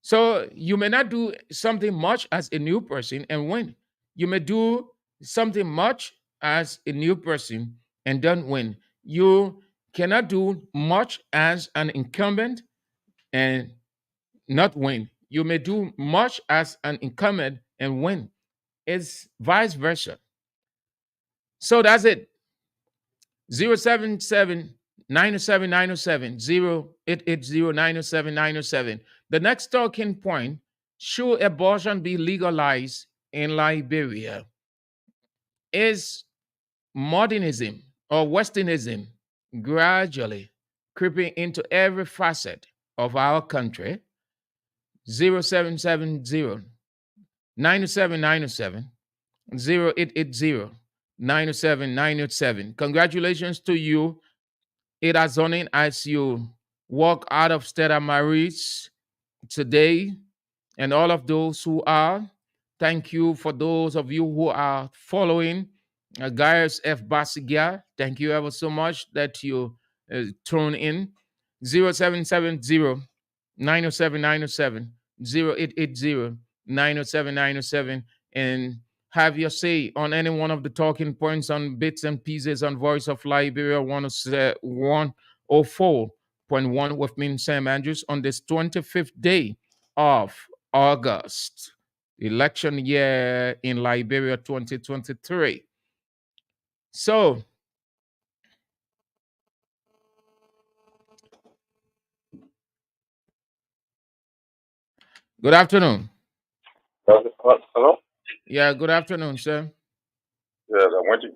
So you may not do something much as a new person and win. You may do something much as a new person and don't win. You cannot do much as an incumbent and not win. You may do much as an incumbent and win. It's vice versa. So that's it. 077 907 907 0880 907 907. The next talking point: should abortion be legalized in Liberia? Is modernism or Westernism gradually creeping into every facet of our country? 0770 907 907 0880 907 907. Congratulations to you, Ada Zonin, as you walk out of Stella Maris today, and all of those who are. Thank you for those of you who are following. Gaius F. Basigia, thank you ever so much that you tune in. 0770 907 907 0880 907 907, and have your say on any one of the talking points on Bits and Pieces on Voice of Liberia 104.1 with me, Sam Andrews, on this 25th day of August, election year in Liberia 2023. So, good afternoon. Hello? Yeah, good afternoon, sir. Yes, I want you.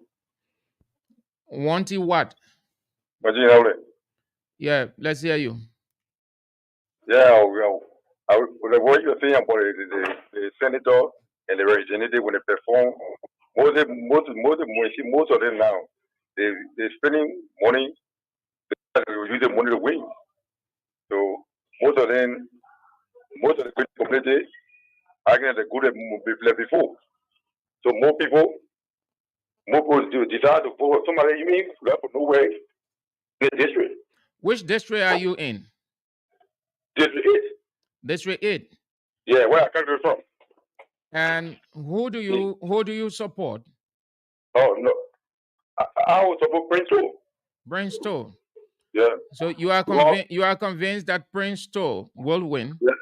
Wanty what? But you know, Yeah, let's hear you. yeah, well, what you're saying about the senator and the representative when they perform, most of them now, they spending money, they use the money to win. So most of them, most of the community are getting the good before. So more people do desire to vote somebody you mean from nowhere in the district. Which district are you in? District 8. District 8. Yeah, where I come from. And who do you support? Oh no, I was support Prince too. Prince Toe. Yeah. So you are convinced that Prince Toe will win? Yeah.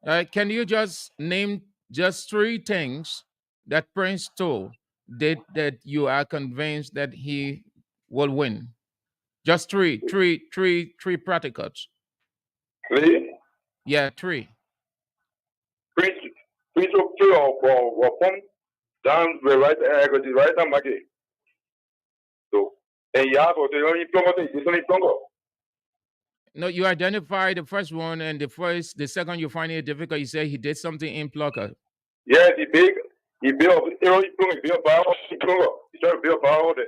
Yeah. Can you just name just 3 things that Prince Toe did that you are convinced that he will win? Just three practicals. Really? Yeah, 3. Prince or come down the right hand market. So and you have the only Congo. No, you identify the first one, and the second you find it difficult. You say he did something in Plucker. Yeah, he built power. He tried to build power there.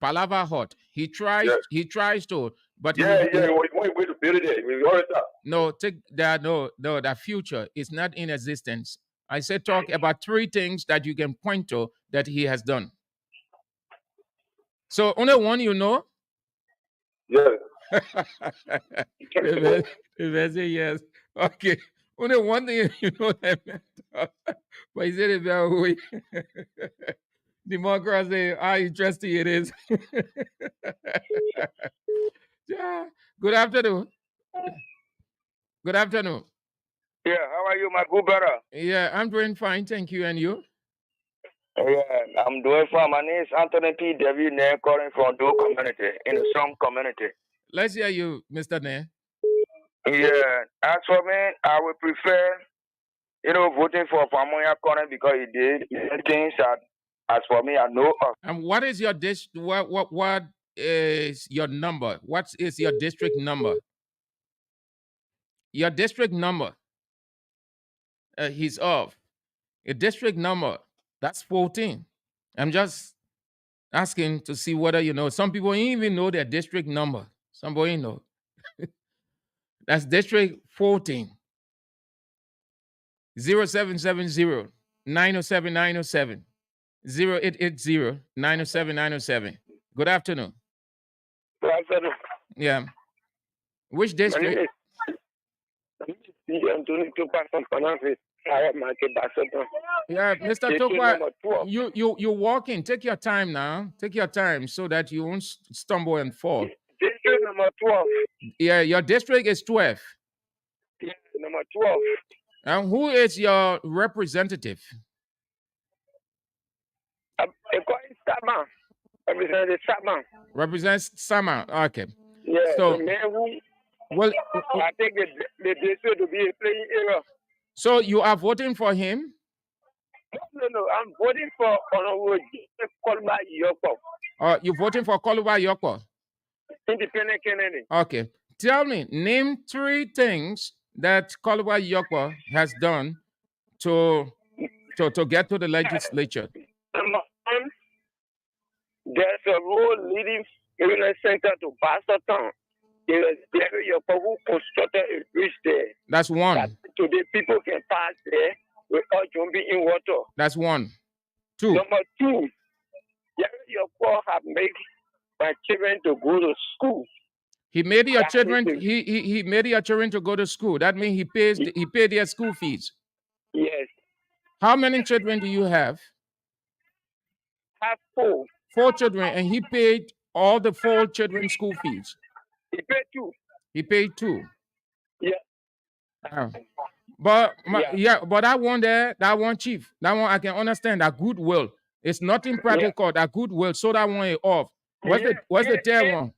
Palava hot. He tries. Yeah. He tries to, but He went to build it there. We already start. No, take that. No, that future is not in existence. I said talk about 3 things that you can point to that he has done. So only one you know. Yeah. If say yes, okay. Only one thing you know that. But he said it very way. Democracy, how interesting it is. Yeah. Good afternoon. Good afternoon. Yeah, how are you, my good brother? Yeah, I'm doing fine, thank you. And you? Yeah, I'm doing fine. My name is Anthony P. David Nair, calling from Do community, in the Slum community. Let's hear you, Mr. Nair. Yeah, as for me, I would prefer, voting for Pamoya Corner because he did things that, as for me, I know of. And what is your what is your number? What is your district number? Your district number. He's off. A district number. That's 14. I'm just asking to see whether you know. Some people even know their district number. Somebody know. That's district 14. 0770 907 907 0880 907 907. Good afternoon. Good afternoon. Yeah. Which district? Yeah, Mr. Tokwa, you walking. Take your time now. Take your time so that you won't stumble and fall. District number 12. Yeah, your district is 12. Yeah, number 12. And who is your representative? Sama. Representative Sama. Represents Sama. Okay. Yeah, so, the man who well, I think the district to be a playing era. So you are voting for him? No, I'm voting for Honorable Koluba Yoko. You're voting for Koluba Yoko? Independent candidate. Okay. Tell me, name 3 things that Koluba Yoko has done to get to the legislature. Number 1, there's a road leading Illinois Center to Pastor Town. There is Liberia-VOL who constructed a bridge there. That's 1. That today people can pass there without jumping in water. That's 1. 2. Number 2, Liberia-VOL have made my children to go to school. He made your children. He made your children to go to school. That means he paid their school fees. Yes. How many children do you have? I have 4. 4 children, and he paid all the 4 children's school fees. He paid 2. He paid 2. Yeah. But that one there, that one chief, that one I can understand. That goodwill. It's nothing practical. That goodwill. So that one is off. What's the third one?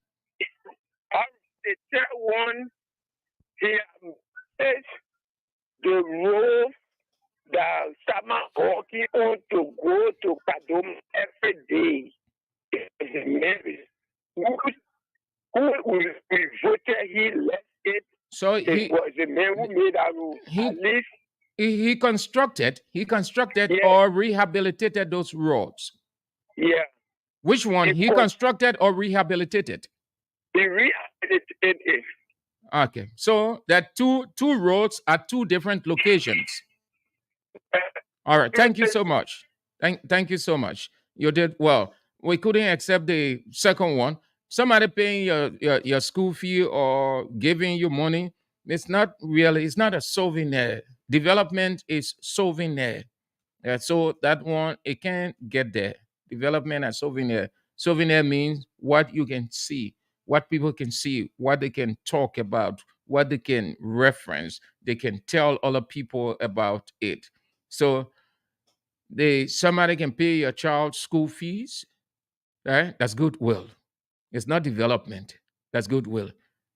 The third one, he is the road that someone working on to go to Kadum every day is a man who voted he left it. So It was a man who made that rule. At least, he constructed yeah, or rehabilitated those roads. yeah. Which one? He constructed or rehabilitated? He rehabilitated it. Okay, so that two roads at two different locations. All right, thank you so much. Thank you so much. You did well. We couldn't accept the second one. Somebody paying your school fee or giving you money. It's not really. It's not a souvenir. Development is souvenir. So that one it can't get there. Development and souvenir. Souvenir means what you can see, what people can see, what they can talk about, what they can reference. They can tell other people about it. So somebody can pay your child's school fees, right? That's goodwill. It's not development. That's goodwill.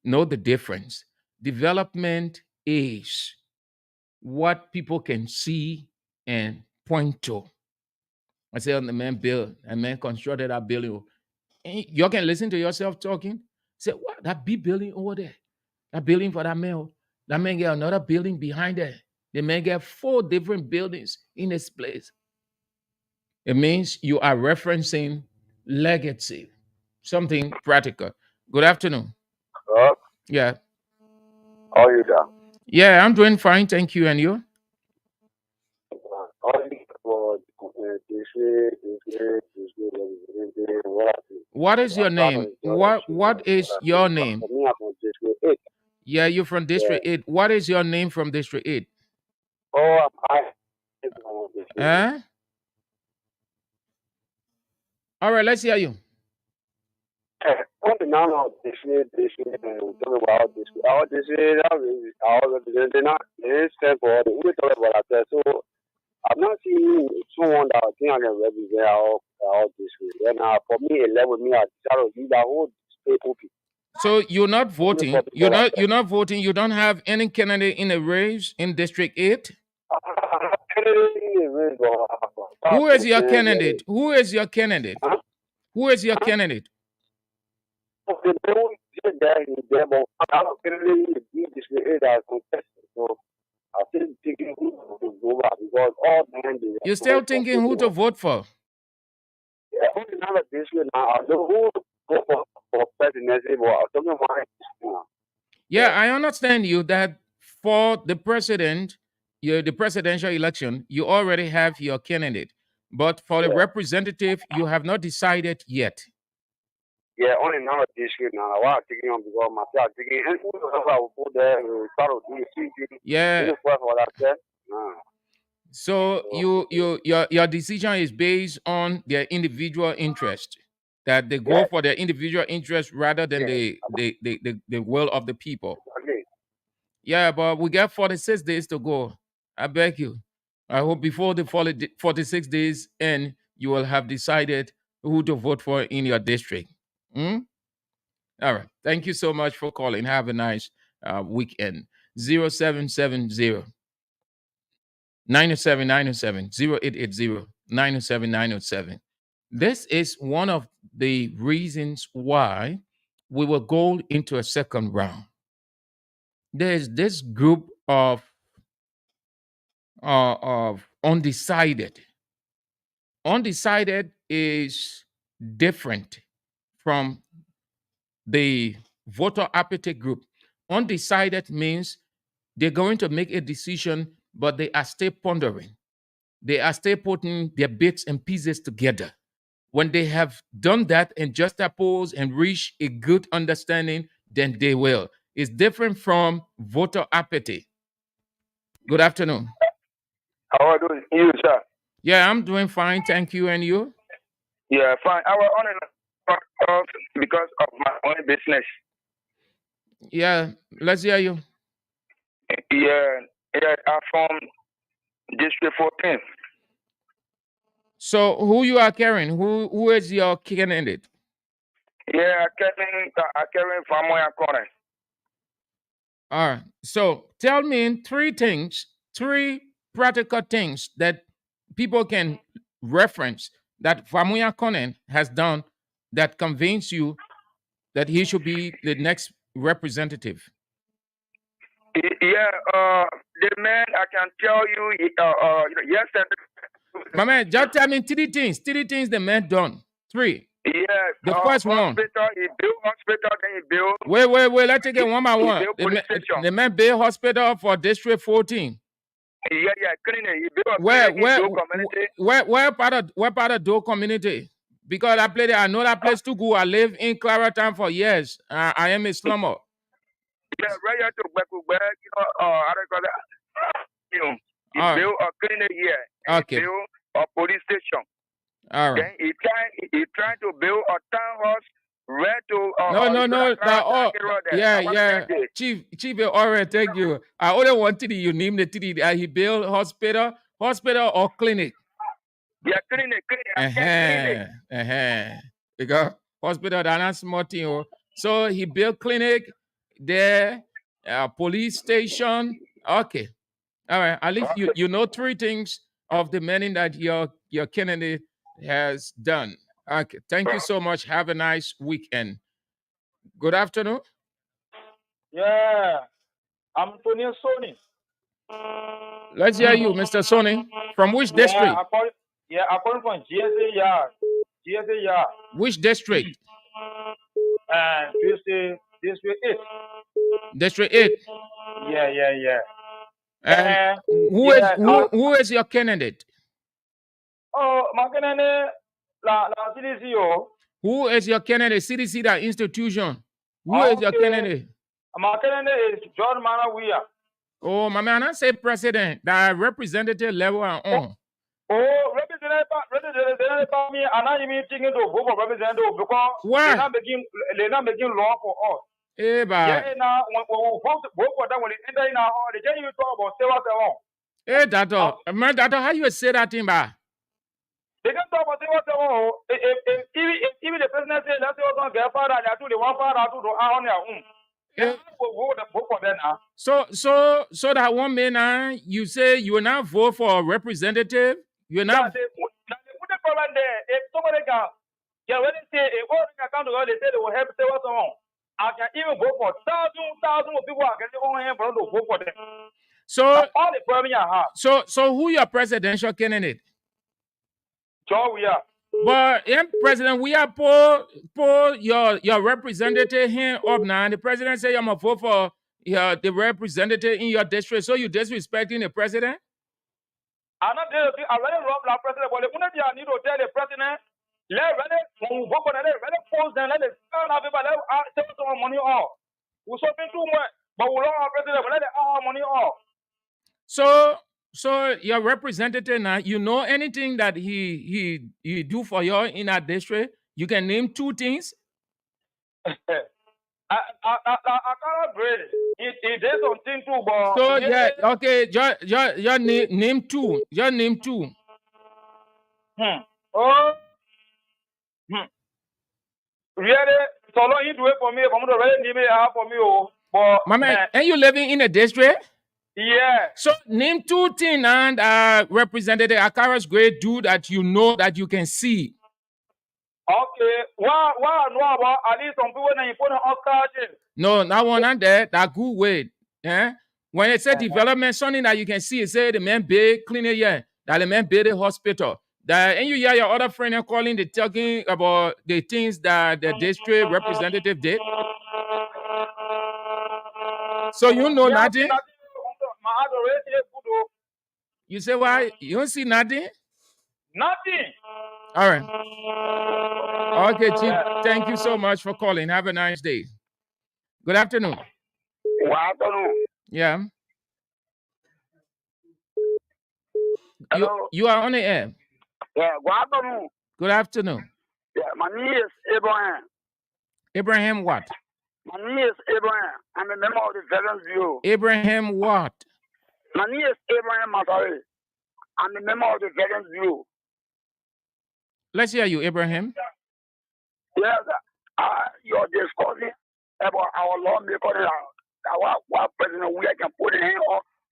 Know the difference. Development is what people can see and point to. I say, the man built, a man constructed that building. And you can listen to yourself talking. Say, what? That big building over there. That building for that man. That man get another building behind there. The man get 4 different buildings in this place. It means you are referencing legacy, something practical. Good afternoon. Hello? Yeah. How are you doing? Yeah, I'm doing fine. Thank you. And you? What is your name? What is your name? Yeah, you're from District 8. What is your name from District 8? Oh, Huh? All right, let's hear you. So I'm not seeing someone that I think I can represent all this way. Then for me, a level me, I decided to use that whole stay open. So you're not voting. You're not voting. You don't have any candidate in a race in District 8? Who is your candidate? Who is your candidate? Who is your candidate? You're still thinking who to vote for? Yeah, I understand you that for the president, the presidential election, you already have your candidate. But for the representative, you have not decided yet. Yeah, only now district now. Why taking on because myself taking and who knows I will go there and start to do the Yeah. what I said. So your decision is based on their individual interest, that they go for their individual interest rather than the will of the people. Yeah, but we got 46 days to go. I beg you. I hope before the 46 days end, you will have decided who to vote for in your district. Hmm? All right. Thank you so much for calling. Have a nice weekend. 0770 907 907 0880 907 907. This is one of the reasons why we will go into a second round. There's this group of undecided. Undecided is different from the voter apathy group. Undecided means they're going to make a decision, but they are still pondering. They are still putting their bits and pieces together. When they have done that and juxtapose and reach a good understanding, then they will. It's different from voter apathy. Good afternoon. How are you, sir? Yeah, I'm doing fine. Thank you. And you? Yeah, fine. I was on because of my own business. Yeah, let's hear you. Yeah, I'm from District 14. So who you are carrying? Who is your candidate? Yeah, I carrying from my corner. All right. So tell me 3 things, 3 practical things that people can reference that Famuya Konen has done that convince you that he should be the next representative? Yeah, the man, I can tell you, yes, My man, just tell me three things the man done. Three. yes, The first one. hospital, he built hospital, then he built. Wait, let's take it one by He one. built police station. The man built hospital for District 14. Yeah, clinic. He built a clinic in Doe community. Where part of Doe community? Because I played there, I know that place too good. I live in Claratown for years. I am a slumber. Yeah, right here to Bekugbe, how do you call that? He built a clinic here. Okay. He built a police station. All right. Then he trying to build a town house right to No. Yeah. Chief, all right, thank you. I only wanted you name the three. He built hospital or clinic. Yeah, clinic. Because hospital that's not small thing. Oh. So he built clinic there, police station. Okay. All right. At least you know three things of the many that your candidate has done. Okay. Thank you so much. Have a nice weekend. Good afternoon. Yeah, I'm Tony Sony. Let's hear you, Mr. Sony. From which district? I call from GSA Yard. GSA Yard. Which district? District 8. District 8. Yeah. And who is your candidate? Oh, my candidate, la CDC. Who is your candidate? CDC, that institution. Who is your candidate? My candidate is John Manawia. Oh, my man, I say president, that representative level and on. Oh, representative me, and I'm thinking to vote for representative because they're not making law for us. Eh, but yeah, now when we vote for them, when they enter in our hall, they can't even talk about say what they want. Eh, Dato, how you say that thing, ba? They can talk about say what they want. Even the president says let's say what's going to get father, they do the one father to do on their own. Vote for them now. So that one man, you say you will not vote for a representative? You will not. They put the problem there. If somebody can, when they say a voting account, they say they will help say what's wrong. I can even vote for thousands of people. I can even help to vote for them. So that's all the problem you have. So who your presidential candidate? Joe, we are. But President, we are pour your representative here up now. And the president say I'm gonna vote for the representative in your district. So you disrespecting the president? I'm not there. I really love the president, but I need to tell the president. Let when we vote for them, let it force them, let it tell people, let take some money off. We're something too much, but we don't have president, but let it our money off. So your representative now, you know anything that he do for you in that district? You can name two things. I cannot grade it. He did something too, but so yeah, okay, just name two. Just name two. Really, so long you do it for me. If I'm not really name it for me, but my man, and you living in a district? Yeah. So name two things and Representative Akara's great do that you know that you can see. Okay. Why know about at least some people that you put on Oscar? No, that one and that good way. Yeah. When it said development, something that you can see, it say the man big cleaner, yeah. That the man build a hospital. That and you hear your other friend calling, they talking about the things that the district representative did. So you know nothing. You say why? You don't see nothing? Nothing. All right. Okay, Chief. Thank you so much for calling. Have a nice day. Good afternoon. Good afternoon. Yeah. Hello. You are on the air. Yeah, good afternoon. Good afternoon. Yeah, my name is Abraham. Abraham what? My name is Abraham. I'm a member of the Veterans Bureau. Abraham what? My name is Abraham Matari. I'm a member of the Veterans Bureau. Let's hear you, Abraham. Yes, you're discussing about our lawmaker, what president we can put in hand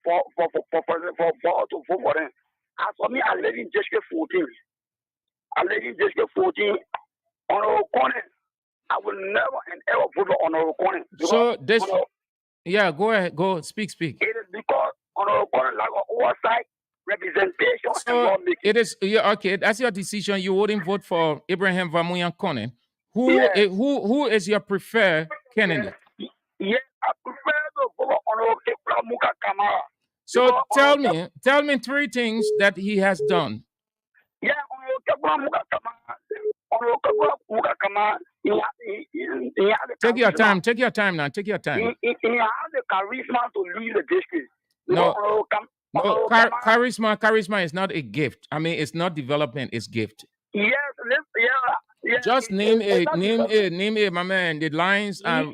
to vote for them. As for me, I live in District 14. I live in District 14. Honorable Corner, I will never and ever vote for Honorable Corner. So this, yeah, go ahead, go speak. It is because Honorable Corner lack of oversight, representation, and So lawmaking. it is, yeah, okay. That's your decision. You wouldn't vote for Abraham Vamuyan Conan. Who is your preferred candidate? Yes, I prefer to vote for Honorable Muka Kamara. So tell me 3 things that he has done. Yeah, Honorable Muka Kamara. Honorable Muka Kamara. Take your time. Take your time now. Take your time. He has the charisma to lead the district. No, charisma is not a gift. I mean, it's not development. It's gift. Yes, yeah. Just name it, my man. The lines are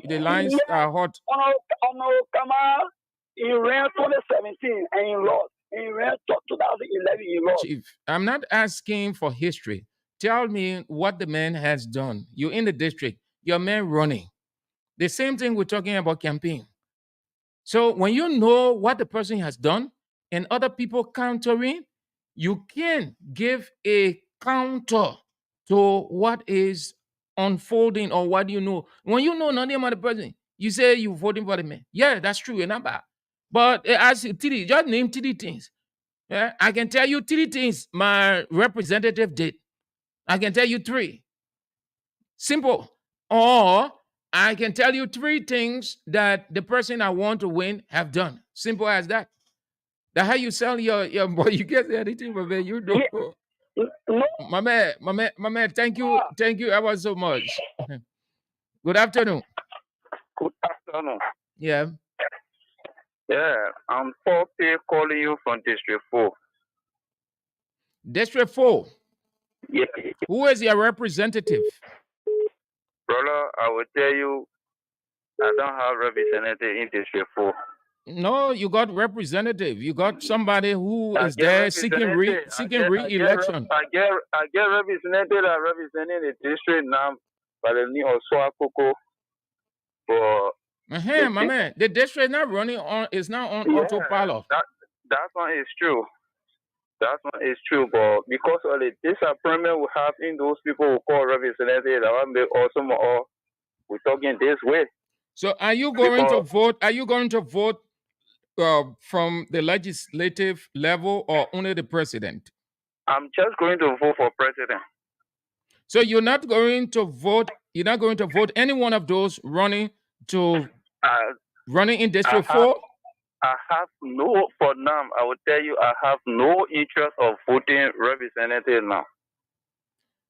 hot. Honorable Kamara, he ran 2017 and he lost. He ran 2011, he lost. Chief, I'm not asking for history. Tell me what the man has done. You're in the district. Your man running. The same thing we're talking about campaign. So when you know what the person has done and other people countering, you can give a counter to what is unfolding or what you know. When you know nothing about the person, you say you're voting for the man. Yeah, that's true. You're not bad. But as TD, just name TD things. Yeah, I can tell you 3 things my representative did. I can tell you 3. Simple. Or I can tell you 3 things that the person I want to win have done. Simple as that. That's how you sell your boy. You get anything, my man. You know. My man. Thank you ever so much. Good afternoon. Good afternoon. Yeah. Yeah, I'm Poppy calling you from District 4. District 4? Yeah. Who is your representative? Brother, I will tell you, I don't have representative in District 4. No, you got representative. You got somebody who is there seeking re-election. I get representative that representing the district now by the name of Swakoko. For my man, the district not running on is not on autopilot. That one is true. That one is true, but because of the disappointment we have in those people who call representatives, that one make also more we're talking this way. So are you going to vote? Are you going to vote from the legislative level or only the president? I'm just going to vote for president. So you're not going to vote. You're not going to vote any one of those running in District 4? I have no, for now, I will tell you, I have no interest of voting representative now.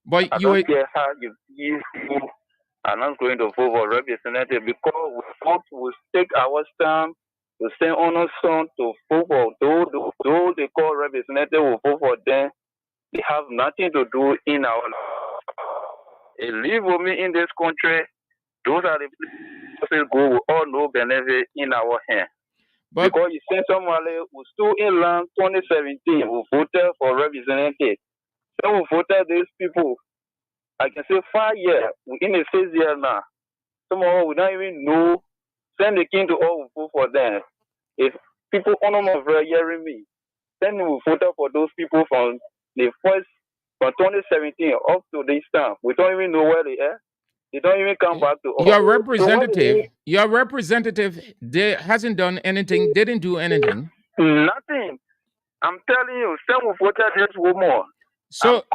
But I don't care how you are not going to vote for representative because we take our stand to send on our son to vote for those they call representative will vote for them. They have nothing to do in our life. They live with me in this country. Those are the places go with all no benefit in our hand. But because you send somebody who stood in land 2017 who voted for representative. So who voted these people, I can say 5 years, within the 6 years now. Some of us we don't even know, send the king to all who vote for them. If people honor my hearing me, then we voted for those people from the first, from 2017 up to this time. We don't even know where they are. They don't even come back to us. Your representative, they hasn't done anything, didn't do anything. Nothing. I'm telling you, some voted this woman. So,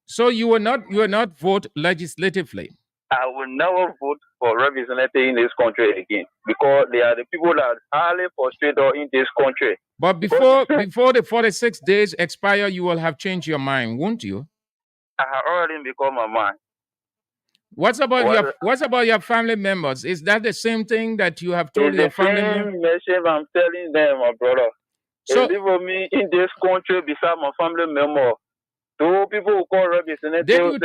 so you will not vote legislatively. I will never vote for representative in this country again because they are the people that are highly frustrated in this country. But before the 46 days expire, you will have changed your mind, won't you? I have already become my mind. What's about your family members? Is that the same thing that you have told your family members? Message I'm telling them, my brother. So they live with me in this country beside my family member. Those people who call representatives, let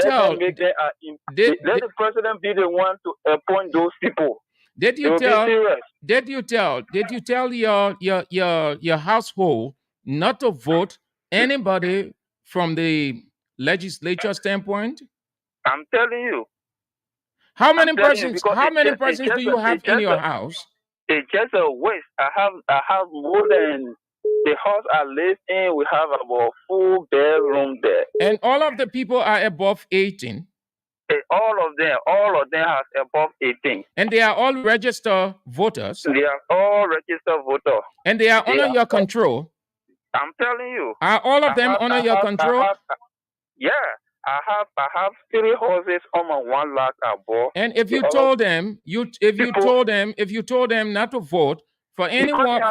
the president be the one to appoint those people. Did you tell your household not to vote anybody from the legislature standpoint? I'm telling you. How many persons do you have in your house? It's just a waste. I have more than the house I live in. We have about 4 bedroom there. And all of the people are above 18. All of them have above 18. And they are all registered voters. They are all registered voters. And they are under your control. I'm telling you. Are all of them under your control? Yeah. I have 3 houses on my 1 lot above. And if you told them, if you told them not to vote for anyone,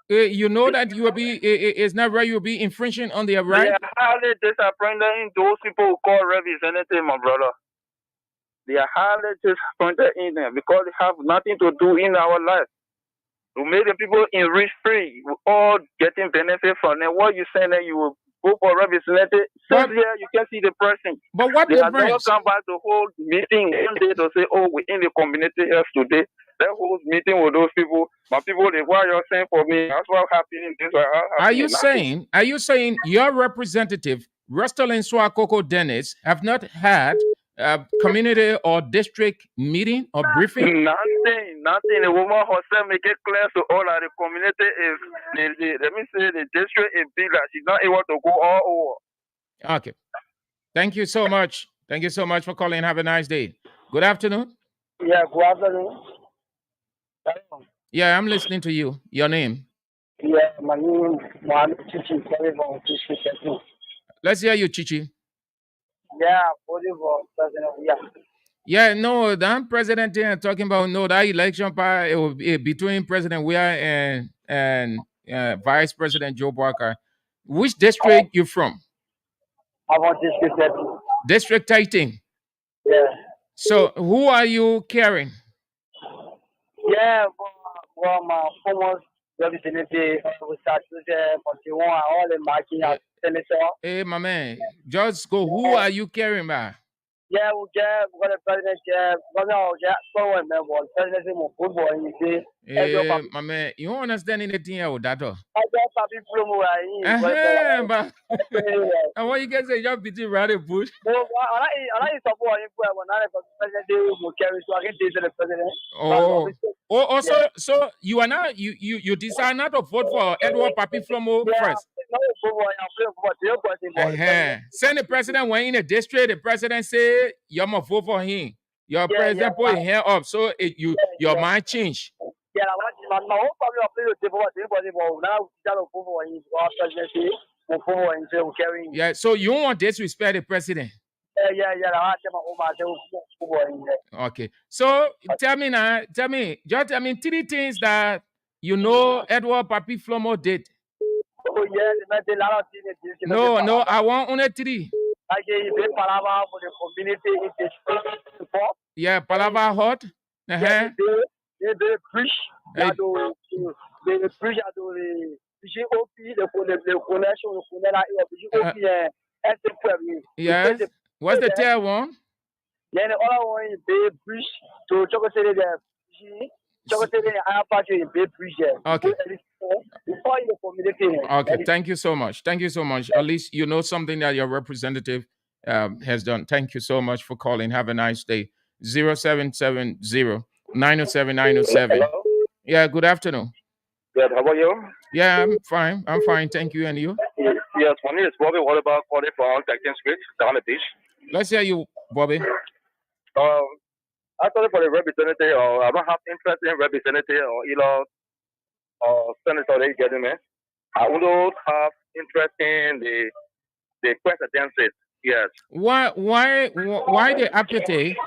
you know that you will be, it's not right, you will be infringing on their right. They are highly disappointed in those people who call representative, my brother. They are highly disappointed in them because they have nothing to do in our life. To make the people enrich free, we all getting benefit from them. What you saying that you will go for representative? Since here you can see the person. But what they difference? They have come back to hold meeting one day to say, oh, we're in the community health today. That whole meeting with those people, my people, they why you're saying for me. That's what happening. This Are you saying your representative, Rustling Swakoko Dennis, have not had community or district meeting or briefing? Nothing. The woman herself make it clear to all that the community is, let me say, the district is big, that she's not able to go all over. Okay. Thank you so much. Thank you so much for calling. Have a nice day. Good afternoon. Yeah, good afternoon. Yeah, I'm listening to you. Your name? Yeah, my name is Mohammed Chichi, calling from Chichi. Let's hear you, Chichi. Yeah, voting for President. Yeah, no, that president here talking about that election part, it will be between President Weah and Vice President Joe Barker. Which district you from? I'm on District 13. District 13. Yeah. So who are you carrying? Yeah, from former representative with all the marking senator. Hey, my man, just go. Who are you carrying by? Yeah, we get the president. Hey, my man, you don't understand anything about that? But and what you can say, you're between around the bush. So you are not you decide not to vote for Edward Papi Flomo first. Send the president when in the district, the president say you're gonna vote for him. Your president put his hand up, so your mind change. Yeah, so you don't want to disrespect the president. Okay, so tell me 3 things that you know Edward Papi Flomo did. Oh yeah, no, I want only 3. Palava for the community support. Yeah, Palava hot. They preach. They preach at the GOP, the connection, yes. What's the third one? Then the other one is they preach to chocolate Okay. Okay, thank you so much. Thank you so much. At least you know something that your representative has done. Thank you so much for calling. Have a nice day. 0770 907 907. Yeah, good afternoon. Good, how are you? Yeah, I'm fine. Thank you. And you? Yes, my name is Bobby. What about calling from 13th Street, down the beach? Let's hear you, Bobby. Actually, for the representative, I don't have interest in representative or either senator they getting me. I don't have interest in the presidency. Yes. Why the apathy?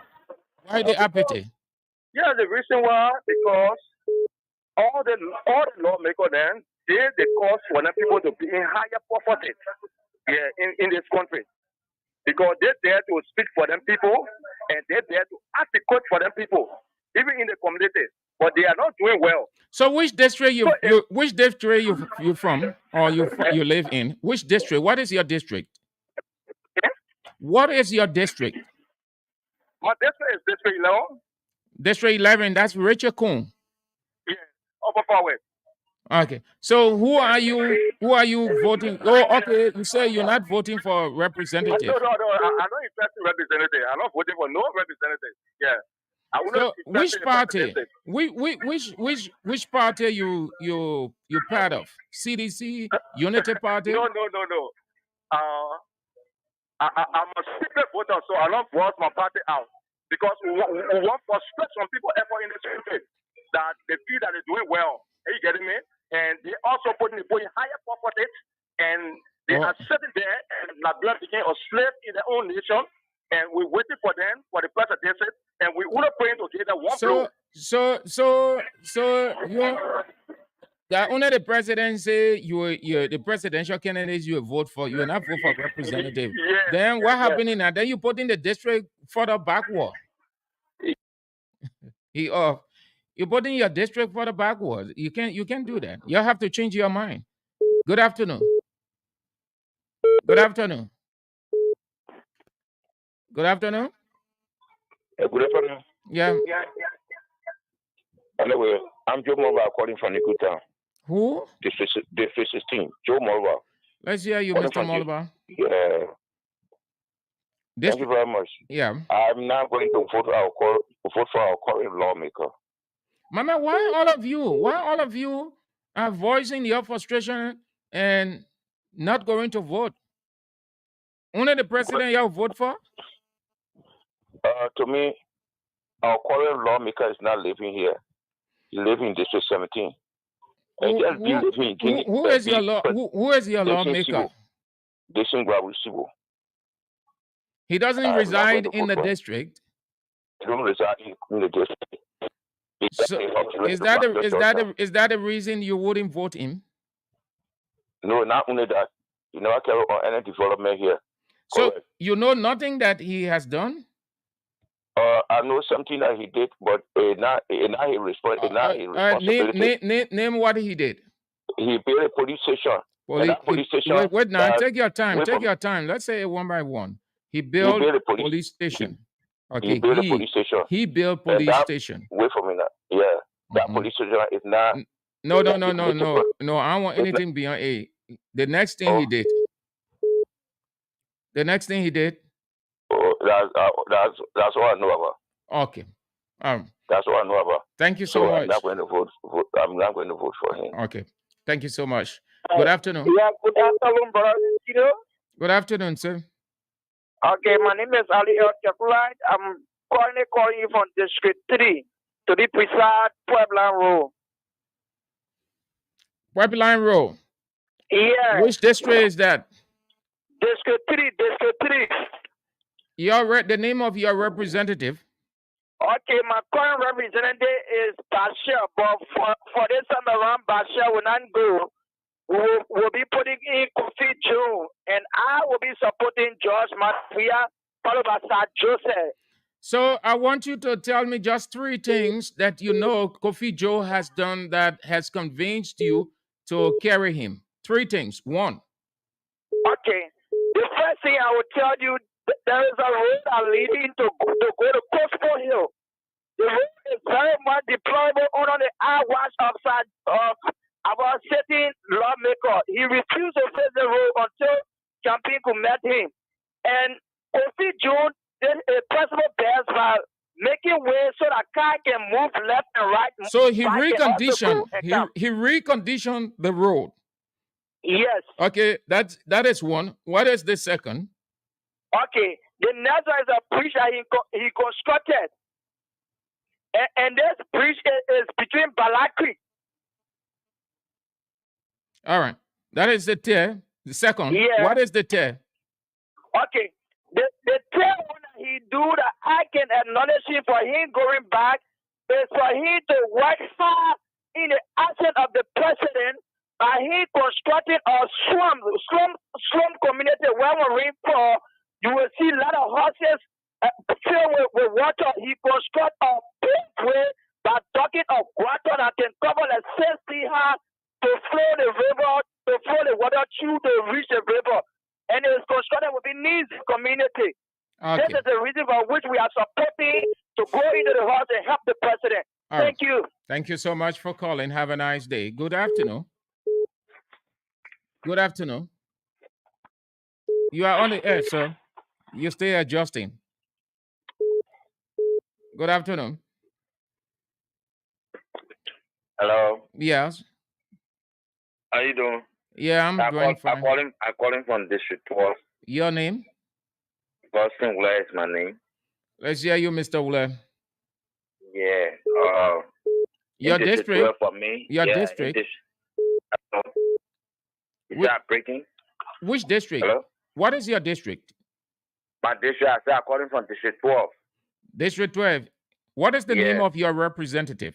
Why the apathy? Yeah, the reason why, because all the lawmakers then they cause for them people to be in higher poverty. Yeah, in this country. Because they're there to speak for them people and they're there to advocate for them people, even in the community. But they are not doing well. So which district you from or you live in? Which district? What is your district? What is your district? My district is District 11. District 11, that's Richard Coon. Yeah, Upper Far West. Okay. So who are you voting? Oh, okay. You say you're not voting for representative. No. I'm not interested in representative. I'm not voting for no representative. Yeah. I will So not be which pressing the party? presidency. Which party you part of? CDC, Unity Party? No. Uh, I'm a secret voter, so I don't vote my party out because we want to frustrate some people effort in the country that they feel that they're doing well. Are you getting me? And they also putting higher properties, and they are sitting there, and Liberia became a slave in their own nation, and we're waiting for them for the presidency, and we would have praying together one blow. So you're that under the presidency, you're the presidential candidates you vote for, you will not vote for representative. Then what happened in that? Then you put in the district further backward. You put in your district further backward. You can't do that. You have to change your mind. Good afternoon. Good afternoon. Good afternoon. Good afternoon. Yeah. Anyway, I'm Joe Morva calling from Nikuta. Who? The 16. Joe Morva. Let's hear you, Calling Mr. Morva. Yeah. Thank you very much. Yeah. I'm now going to vote for our current lawmaker. Mama, why all of you are voicing your frustration and not going to vote? Only the president you vote for? To me, our current lawmaker is not living here. He lives in District 17. Who is your lawmaker? He doesn't reside in the district. He don't reside in the district. So is that the reason you wouldn't vote him? No, not only that. You know, I carry on any development here. So you know nothing that he has done? I know something that he did, but not his responsibility. Name what he did. He built a police station. Wait now, take your time. Take your time. Let's say it one by one. He built a police station. Okay, he built a police station. He built police station. Wait for me now. Yeah, that police station is not. No. I don't want anything beyond A. The next thing he did. The next thing he did. That's all I know about. Okay. That's all I know about. Thank you so much. I'm not going to vote. I'm not going to vote for him. Okay. Thank you so much. Good afternoon. Yeah, good afternoon, brother. Good afternoon, sir. Okay, my name is Ali El Chakulite. I'm calling you from District 3 to be precise, Puebla Road. Puebla Road? Yeah. Which district is that? District 3. The name of your representative? Okay, my current representative is Bashir, but for this time around, Bashir will not go. We'll be putting in Kofi Joe, and I will be supporting George Mafia, followed by Sir Joseph. So I want you to tell me just 3 things that you know Kofi Joe has done that has convinced you to carry him. 3 things. 1. Okay. The first thing I will tell you, there is a road leading to go to Coastal Hill. The road is very much deployable under the eyewash of our sitting lawmaker. He refused to face the road until Campaign could met him. And Kofi June did a possible best by making way so that car can move left and right. So he reconditioned the road. Yes. Okay, that is 1. What is the second? Okay, the next one is a bridge that he constructed. And this bridge is between Balakri. All right. That is the third. The second. Yeah. What is the third? Okay. The third one that he do that I can acknowledge him for him going back is for him to work hard in the absence of the president by him constructing a slum community where we rainfall. You will see a lot of houses filled with water. He construct a big way by ducking of water that can cover the 60 high to flow the river, to flow the water through to reach the river. And it is constructed within this community. Okay. This is the reason for which we are supporting to go into the house and help the president. Thank you. Thank you so much for calling. Have a nice day. Good afternoon. Good afternoon. You are on the air, sir. You stay adjusting. Good afternoon. Hello. Yes. How you doing? Yeah, I'm doing fine. I calling from District 12. Your name? Boston Ware is my name. Let's hear you, Mr. Wule. Yeah. Your in District 12 district? for me. Your Yeah. district? Is that breaking? Which district? Hello? What is your district? My district, I said I'm calling from District 12. District 12. What is the name of your representative?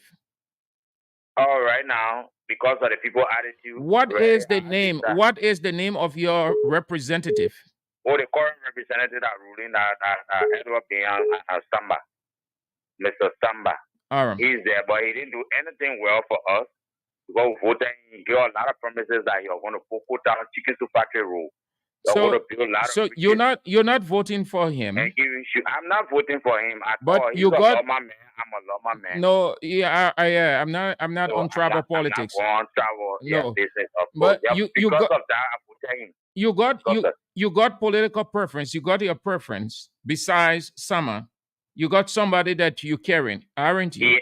Oh, right now, because of the people attitude. What is the name? What is the name of your representative? Oh, the current representative that ruling that Edward Bian Samba. Mr. Samba. All right. He's there, but he didn't do anything well for us. Because we voted, he gave a lot of promises that he was going to put down chicken to factory rule. So you're not voting for him. And I'm not voting for him at but all. He's you a got Loma man. I'm a Loma man. no. Yeah, I'm not on tribal politics. I'm not on travel. No. Yeah, business. But yeah, you because got of that, I voted him. You got political preference. You got your preference. Besides Summer, you got somebody that you carrying, aren't you?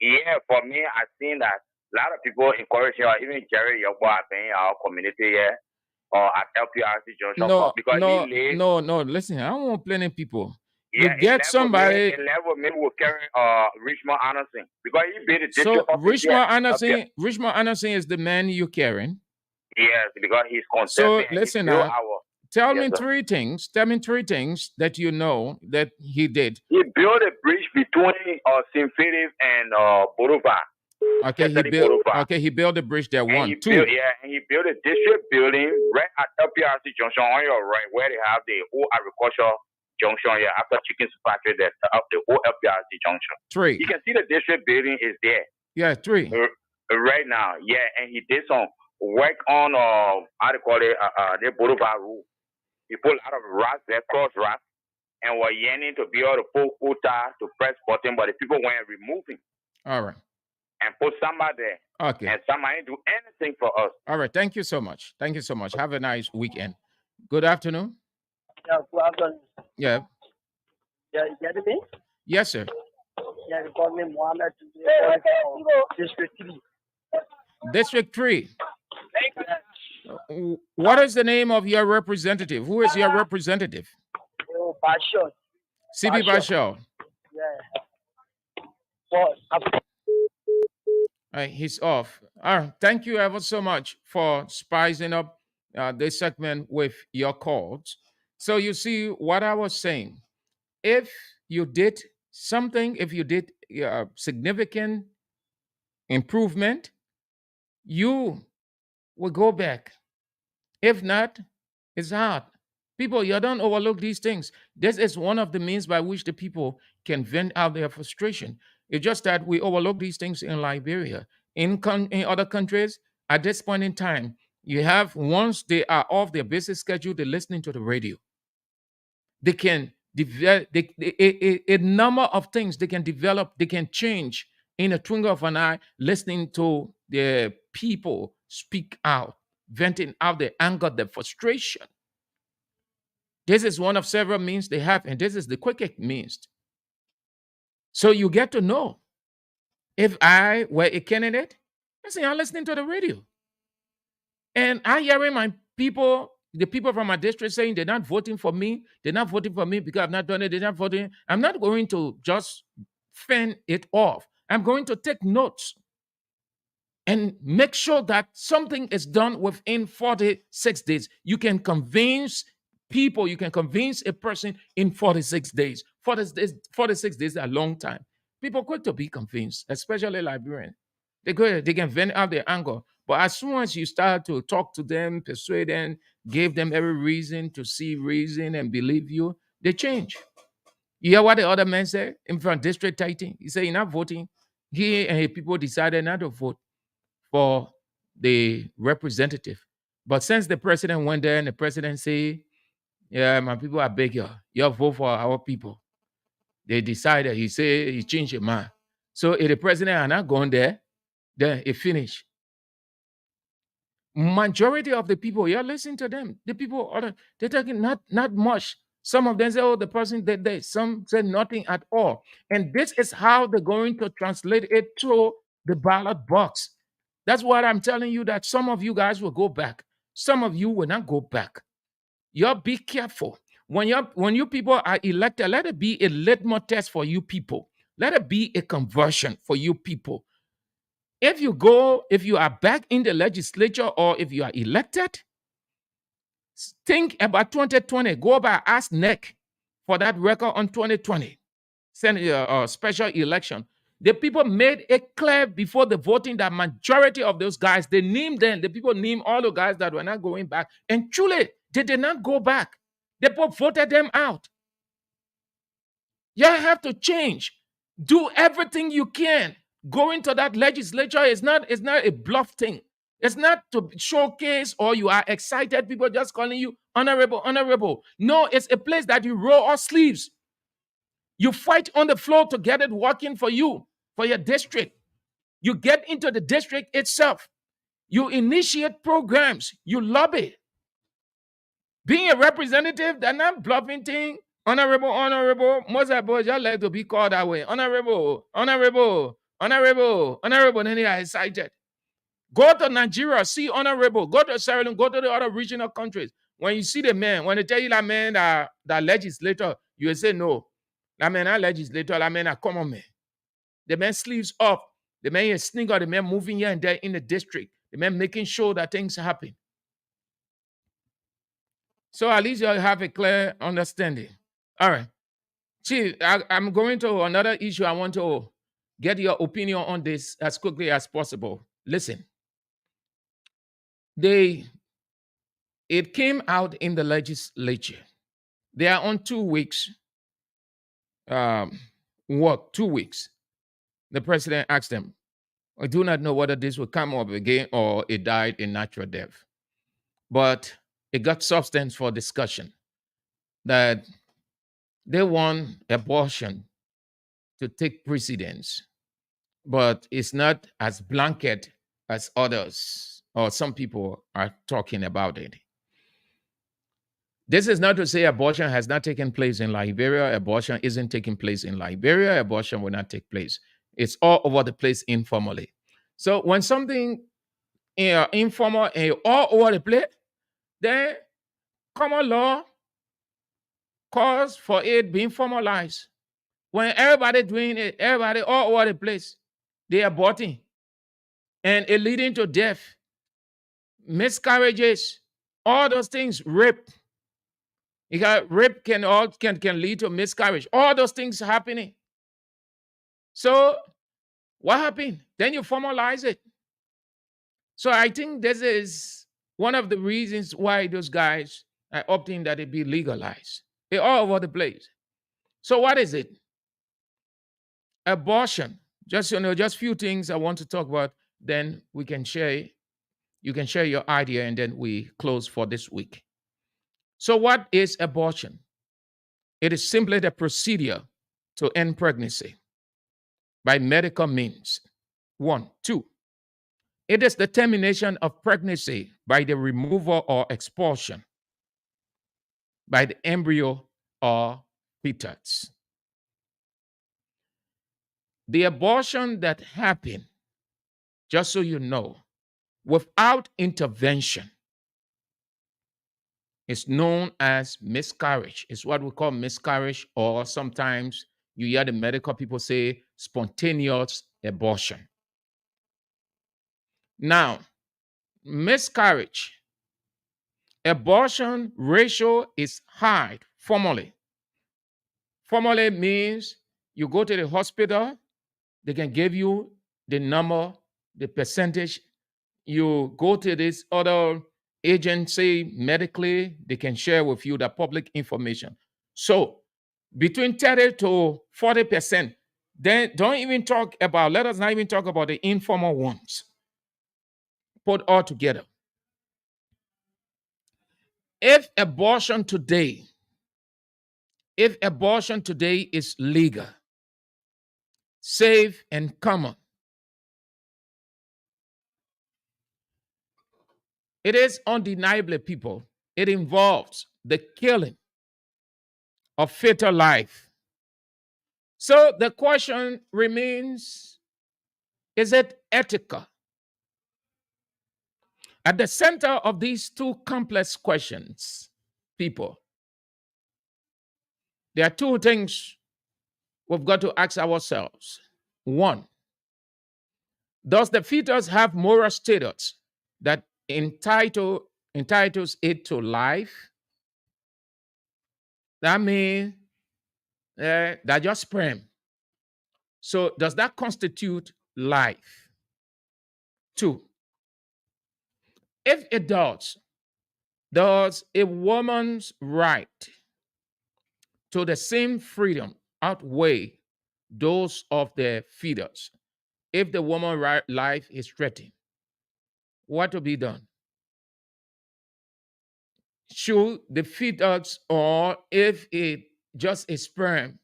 Yeah, for me, I've seen that a lot of people encourage you, even Jerry Yogbo in our community here, or at LPRC Junction. No. Listen, I don't want plenty people. Yeah, you get somebody. Me will carry Richmond Anderson because he be the district So officer. Richmond Anderson is the man you carrying. Yes, because he's concerned. So listen now. Tell me three things. Tell me three things that you know that he did. He built a bridge between St. Philip and Boulevard. Okay, he built a bridge there. And he built a district building right at LPRC Junction on your right, where they have the old agriculture junction here after chicken factory that's up the old LPRC Junction. 3. You can see the district building is there. Yeah, 3. Right now, yeah, and he did some work on how to call it the Boulevard rule. He put a lot of rocks there, cross rocks, and were yearning to be able to pull quota to press button, but the people weren't removing. All right. And put somebody there. Okay. And somebody didn't do anything for us. All right. Thank you so much. Thank you so much. Have a nice weekend. Good afternoon. Yeah, good afternoon. Yeah. Yeah, you get me? Yes, sir. Yeah, you call me Mohammed. District 3. District 3. What is the name of your representative? Who is your representative? Oh, Bashar. CB Bashar. Yeah. Well, he's off. All right. Thank you ever so much for spicing up this segment with your calls. So you see what I was saying. If you did something, if you did significant improvement, you will go back. If not, it's hard. People, you don't overlook these things. This is one of the means by which the people can vent out their frustration. It's just that we overlook these things in Liberia. In other countries, at this point in time, you have, once they are off their busy schedule, they're listening to the radio. They can develop a number of things they can develop, they can change in a twinkle of an eye, listening to the people speak out, venting out their anger, their frustration. This is one of several means they have, and this is the quickest means. So you get to know. If I were a candidate, I'm listening to the radio. And I hearing my people, the people from my district saying they're not voting for me. They're not voting for me because I've not done it. They're not voting. I'm not going to just fend it off. I'm going to take notes and make sure that something is done within 46 days. You can convince people, you can convince a person in 46 days. 46 days is a long time. People quick to be convinced, especially Liberians. They can vent out their anger. But as soon as you start to talk to them, persuade them, give them every reason to see reason and believe you, they change. You hear what the other man said in front of District 13? He said, you're not voting. He and his people decided not to vote for the representative. But since the president went there and the president said, yeah, my people, I beg you vote for our people. They decided, he said, he changed his mind. So if the president are not going there, then it finished. Majority of the people, you're listening to them. The people, they're talking not much Some of them say, oh, the person did this. Some say nothing at all. And this is how they're going to translate it to the ballot box. That's what I'm telling you, that some of you guys will go back. Some of you will not go back. You be careful. When you people are elected, let it be a litmus test for you people. Let it be a conversion for you people. If you are back in the legislature or if you are elected, think about 2020. Go back, ask Nick for that record on 2020. Send a special election. The people made it clear before the voting that majority of those guys, they named them, the people named all the guys that were not going back. And truly, they did not go back. The people voted them out. You have to change. Do everything you can. Going to that legislature is not a bluff thing. It's not to showcase or you are excited. People just calling you honorable, honorable. No, it's a place that you roll our sleeves. You fight on the floor to get it working for you, for your district. You get into the district itself. You initiate programs. You lobby. Being a representative, they're not bluffing thing. Honorable, honorable. Most of boys just like to be called that way. Honorable, honorable, honorable, honorable. Then they are excited. Go to Nigeria, see honorable. Go to Sierra Leone, go to the other regional countries. When you see the man, when they tell you that man, that legislator, you will say no. That man, that legislator, that man, a common man. The man sleeves up. The man is sneaker. The man moving here and there in the district. The man making sure that things happen. So at least you have a clear understanding. All right. Chief, I'm going to another issue. I want to get your opinion on this as quickly as possible. Listen, it came out in the legislature. They are on 2 weeks work, 2 weeks. The president asked them, I do not know whether this will come up again or it died in natural death. But it got substance for discussion that they want abortion to take precedence, but it's not as blanket as others or some people are talking about it. This is not to say abortion has not taken place in Liberia. Abortion isn't taking place in Liberia. Abortion will not take place. It's all over the place informally. So when something informal and all over the place, then common law calls for it being formalized. When everybody doing it, everybody all over the place, they are aborting. And it leading to death, miscarriages, all those things, rape. You got rape can lead to miscarriage. All those things happening. So what happened? Then you formalize it. So I think this is one of the reasons why those guys are opting that it be legalized. They're all over the place. So what is it? Abortion. Just few things I want to talk about. Then we can share. You can share your idea, and then we close for this week. So what is abortion? It is simply the procedure to end pregnancy by medical means. 1, 2. It is the termination of pregnancy by the removal or expulsion by the embryo or fetus. The abortion that happened, just so you know, without intervention is known as miscarriage. It's what we call miscarriage, or sometimes you hear the medical people say spontaneous abortion. Now, miscarriage, abortion ratio is high formally. Formally means you go to the hospital, they can give you the number, the percentage. You go to this other agency medically, they can share with you the public information. So between 30 to 40%, then don't even talk about, let us not even talk about the informal ones. Put all together. If abortion today is legal, safe, and common, it is undeniably, people, it involves the killing of fetal life. So the question remains, is it ethical? At the center of these two complex questions, people, there are two things we've got to ask ourselves. One, does the fetus have moral status that entitles it to life? That means that just sperm. So does that constitute life? Two, if it does a woman's right to the same freedom outweigh those of the fetus? If the woman's life is threatened, what to be done? Should the fetus, or if it just a sperm,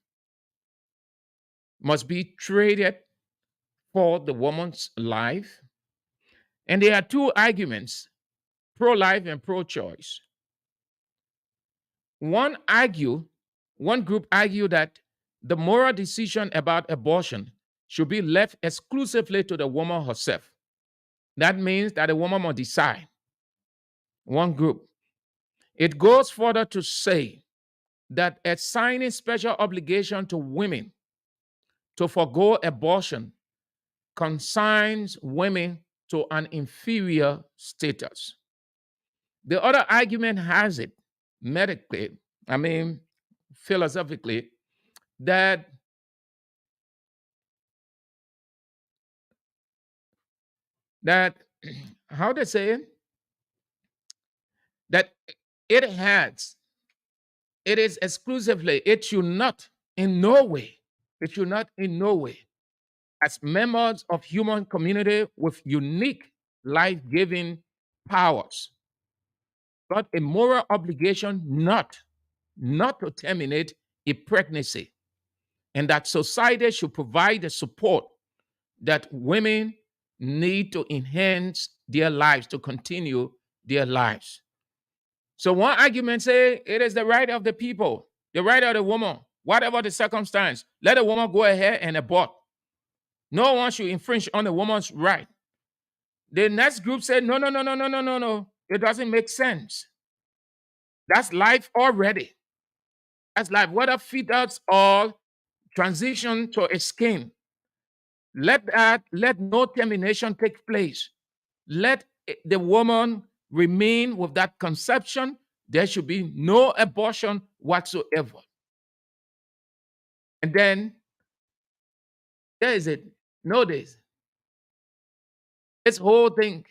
must be traded for the woman's life? And there are two arguments, pro-life and pro-choice. One group argue that the moral decision about abortion should be left exclusively to the woman herself. That means that the woman must decide. One group. It goes further to say that assigning special obligation to women to forego abortion consigns women to an inferior status. The other argument has it medically, philosophically, that how they say it? That it is exclusively, it should not in no way, as members of human community with unique life-giving powers, but a moral obligation not to terminate a pregnancy, and that society should provide the support that women need to enhance their lives, to continue their lives. So one argument say it is the right of the people, the right of the woman, whatever the circumstance, let a woman go ahead and abort. No one should infringe on the woman's right. The next group said, no. It doesn't make sense. That's life already. That's life. Whether fetus or transition to a skin, let no termination take place. Let the woman remain with that conception. There should be no abortion whatsoever. And then there is it. Notice this whole thing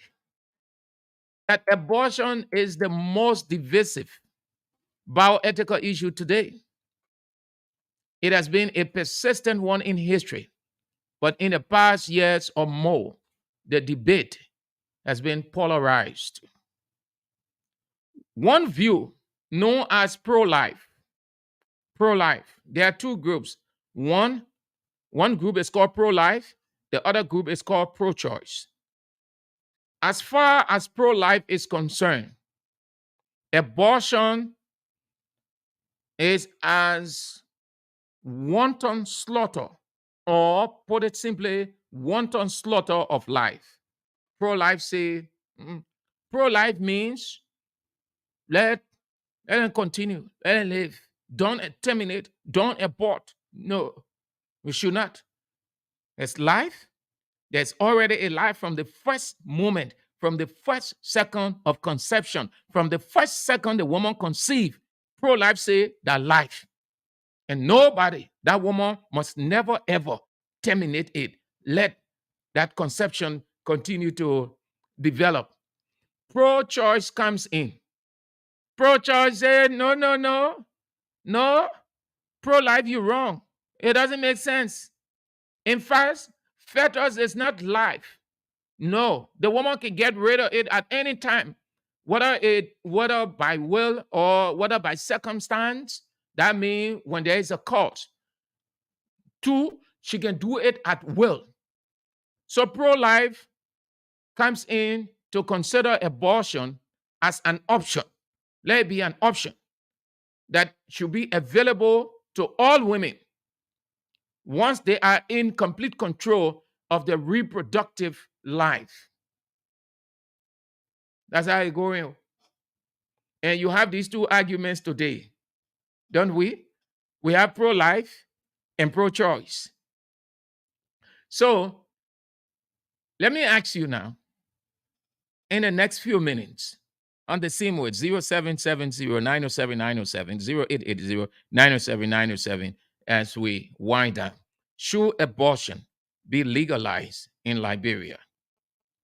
that abortion is the most divisive bioethical issue today. It has been a persistent one in history, but in the past years or more, the debate has been polarized. One view known as pro-life. There are two groups. One group is called pro-life. The other group is called pro-choice. As far as pro-life is concerned, abortion is as wanton slaughter, or put it simply, wanton slaughter of life. Pro-life say, pro-life means let them continue, let them live. Don't terminate, don't abort. No, we should not. There's life. There's already a life from the first moment, from the first second of conception, from the first second the woman conceived. Pro-life say that life. And nobody, that woman must never ever terminate it. Let that conception continue to develop. Pro-choice comes in. Pro-choice say, no. Pro-life, you're wrong. It doesn't make sense. In fact, fetus is not life. No, the woman can get rid of it at any time, whether by will or whether by circumstance. That means when there is a cause. Two, she can do it at will. So pro-life comes in to consider abortion as an option. Let it be an option. that should be available to all women once they are in complete control of their reproductive life. That's how it's going. And you have these two arguments today, don't we? We have pro-life and pro-choice. So let me ask you now, in the next few minutes, on the same word, 0770-907-907, 0880-907-907, as we wind up. Should abortion be legalized in Liberia?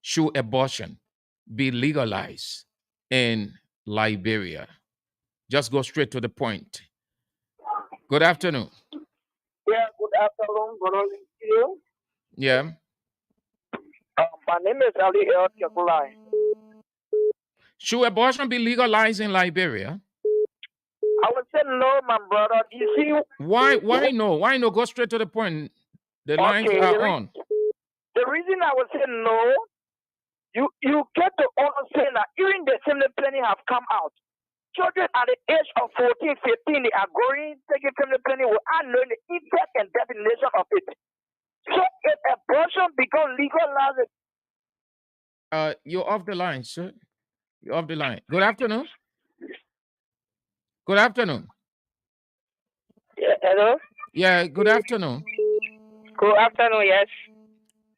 Should abortion be legalized in Liberia? Just go straight to the point. Good afternoon. Yeah, good afternoon, brother. You? Yeah. My name is Ali El Kebulai. Should abortion be legalized in Liberia? I would say no, my brother. You see, Why no? Why no? Go straight to the point. The lines okay, are on. The reason I would say no, you get to understand that even the family planning have come out. Children at the age of 14, 15, they are going, taking family planning without knowing the effect and definition of it. So if abortion becomes legalized. You're off the line, sir. You're off the line. Good afternoon. Good afternoon. Yeah, hello? Yeah, good afternoon. Good afternoon, yes.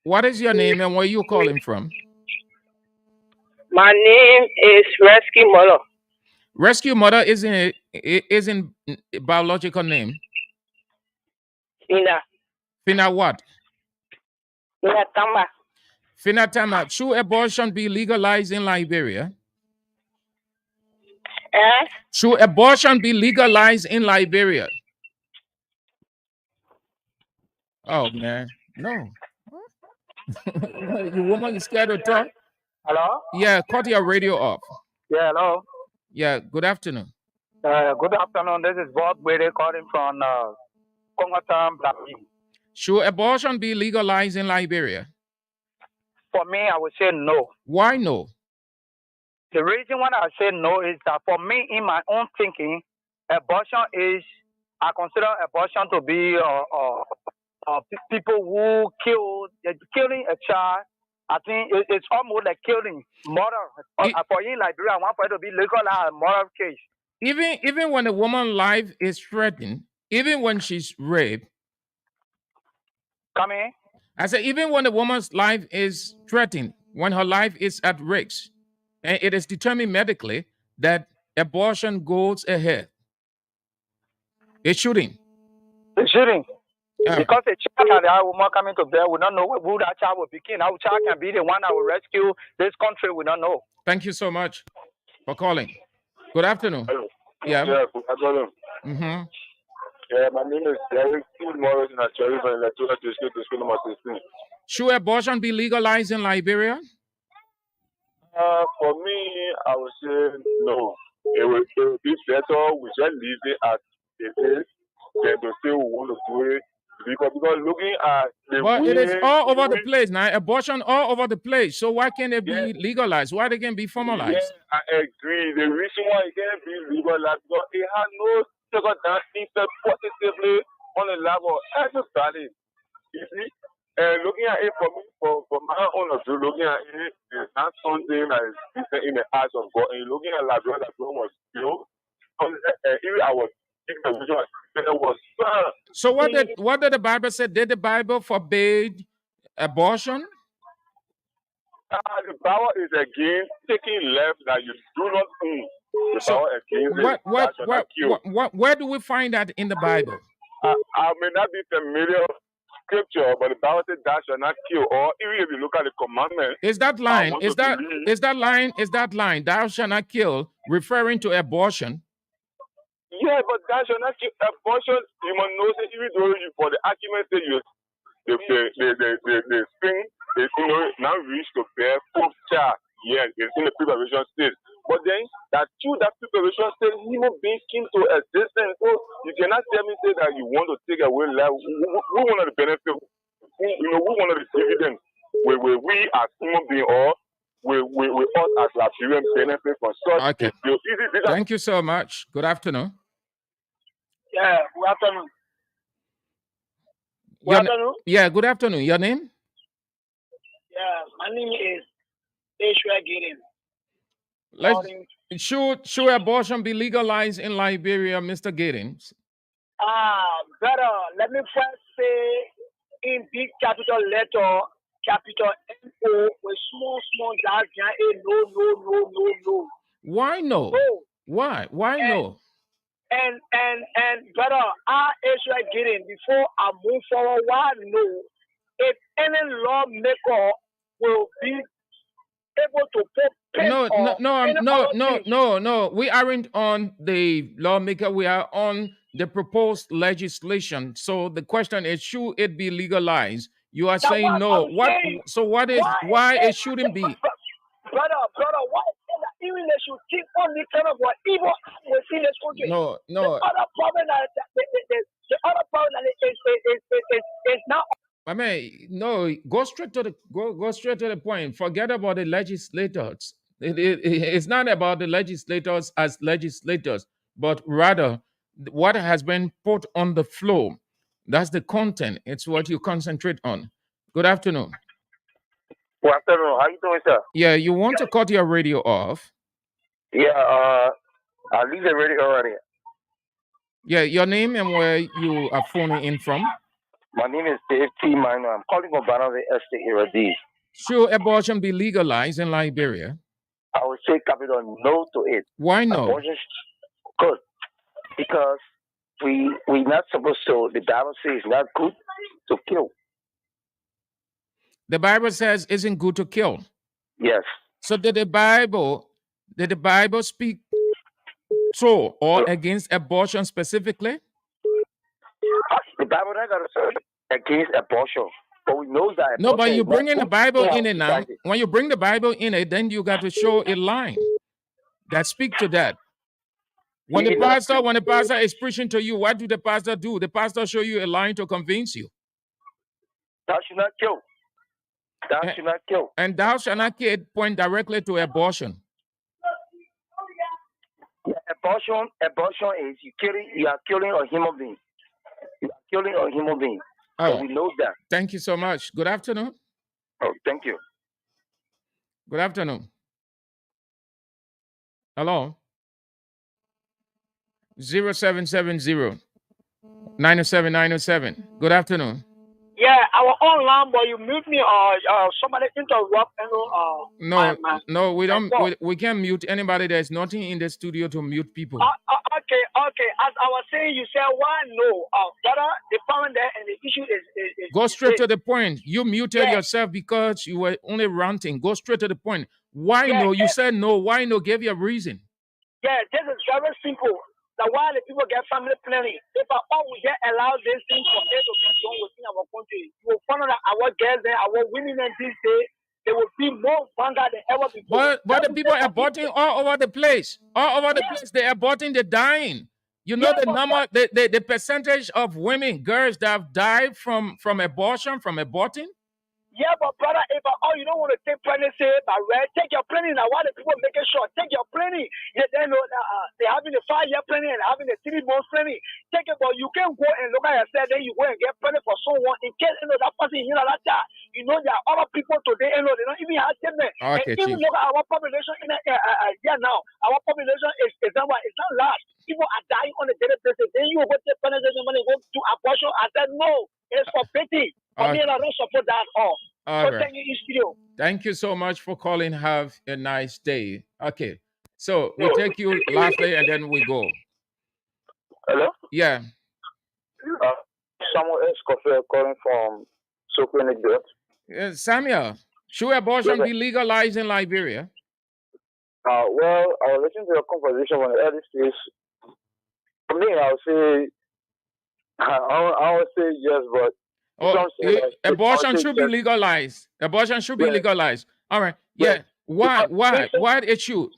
What is your name and where you calling from? My name is Rescue Mother. Rescue Mother isn't a biological name. Fina. Fina what? Fina Tamba. Fina Tamba. Should abortion be legalized in Liberia? Should abortion be legalized in Liberia? Oh man, no. You woman, you scared to talk? Hello? Yeah, cut your radio off. Yeah, hello. Yeah, good afternoon. Good afternoon. This is Bob Wade calling from Congotown, Blackville. Should abortion be legalized in Liberia? For me, I would say no. Why no? The reason why I say no is that for me, in my own thinking, I consider abortion to be people who killing a child. I think it's almost like killing murder. For in Liberia, I want for it to be legalized murder case. Even when a woman's life is threatened, even when she's raped. Come in? I said, even when a woman's life is threatened, when her life is at risk, and it is determined medically that abortion goes ahead. It's shooting. It's shooting. Because a child and a woman coming to bear, we don't know who that child will become. Our child can be the one that will rescue this country. We don't know. Thank you so much for calling. Good afternoon. Hello. Yeah. Yeah, good afternoon. Mm-hmm. Yeah, my name is Derek. Tomorrow in Nigeria, and let's go to school number 16. Should abortion be legalized in Liberia? For me, I would say no. It would be better we just leave it as it is than to say we want to do it. Because looking at the But it is all over the way, place now. Abortion all over the place. So why can't it be legalized? Why they can be formalized? Yeah, I agree. The reason why it can't be legalized because it has no second effect positively on the level of everybody. You see? And looking at it from my own view, looking at it, it's not something that is in the eyes of God. And looking at Liberia, that God was, even I was thinking of vision, it was. So what did the Bible say? Did the Bible forbid abortion? The power is against taking left that you do not own. The power against where do we find that in the Bible? I may not be familiar with scripture, but the Bible says thou shalt not kill. Or even if you look at the commandment, is that line? Is that line? Thou shalt not kill, referring to abortion? Yeah, but thou shalt not kill. Abortion, you must know that even though for the argument that the thing is now reached to bear fourth child. Yes, it's in the preparation stage. But then that preparation stage, human beings came to existence. So you cannot tell me say that you want to take away life. We want to benefit. We want to dividend. We as human beings, or we us as Liberian benefit from such. Okay. Thank you so much. Good afternoon. Yeah, good afternoon. Good afternoon. Yeah, good afternoon. Your name? Yeah, my name is Ishua Gideon. Should abortion be legalized in Liberia, Mr. Giddens? Brother, let me first say in big capital letter, capital N-O, with small dots, no. Why no? No. Why? Why no? And brother, Ishua Gideon, before I move forward, why no? If any lawmaker will be able to put pen No. We aren't on the lawmaker. We are on the proposed legislation. So the question is, should it be legalized? You are saying no. Why it shouldn't be? Brother, why is it that even they should keep on this kind of what evil within this country? No. The other problem is now. I mean, no. Go straight to the point. Forget about the legislators. It's not about the legislators as legislators, but rather what has been put on the floor. That's the content. It's what you concentrate on. Good afternoon. Good afternoon. How you doing, sir? Yeah, you want to cut your radio off? Yeah, I leave the radio already. Yeah, your name and where you are phoning in from? My name is Dave T. Minor. I'm calling from Banana Estate area D. Should abortion be legalized in Liberia? I would say capital no to it. Why no? Abortion, good. Because we're not supposed to, the Bible says it's not good to kill. The Bible says isn't good to kill. Yes. So did the Bible speak so or against abortion specifically? The Bible not gonna say against abortion. But we know that no, but you bring in the Bible in it now. When you bring the Bible in it, then you got to show a line that speak to that. When the pastor is preaching to you, what do? The pastor show you a line to convince you. Thou shalt not kill. Thou shalt not kill. And thou shalt not kill point directly to abortion. Yeah, abortion is you are killing a human being. You are killing a human being. Oh, so we know that. Thank you so much. Good afternoon. Oh, thank you. Good afternoon. Hello. 0770 907 Good afternoon. Yeah, I was online, but you mute me or somebody interrupt. No, we don't. We can't mute anybody. There's nothing in the studio to mute people. Okay. As I was saying, you said why no? Brother, the problem there and the issue is go straight to the point. You muted yourself because you were only ranting. Go straight to the point. Why no? You said no. Why no? Give you a reason. Yeah, this is very simple. That while the people get family planning, if all we get allow this thing for it to be done within our country, you will find out that our girls and our women in this day, they will be more stronger than ever before. But the people are aborting all over the place. All over the place, they're aborting, they're dying. You know the number, the percentage of women, girls that have died from aborting? Yeah, but brother, if you don't want to take pregnancy, take your planning now. Why the people making sure? Take your planning. They know they're having a 5-year planning and having a 3-month planning. Take it, but you can't go and look at yourself, then you go and get pregnant for someone in case that person like that. You know there are other people today, they don't even have children. Okay, and even look at our population in now. Our population is not large. People are dying on a daily basis. Then you go take pregnancy and go to abortion. I said no, it's for pity. I don't support that at all. All right. Thank you so much for calling. Have a nice day. Okay. So we'll take you lastly and then we go. Hello? Yeah. Samuel Escoffier calling from Sokoine. Samuel, should abortion be legalized in Liberia? Well, I was listening to your conversation on the early stage. For me, I would say yes, but abortion should be legalized. Abortion should be legalized. All right. Yeah. Why? Why it should?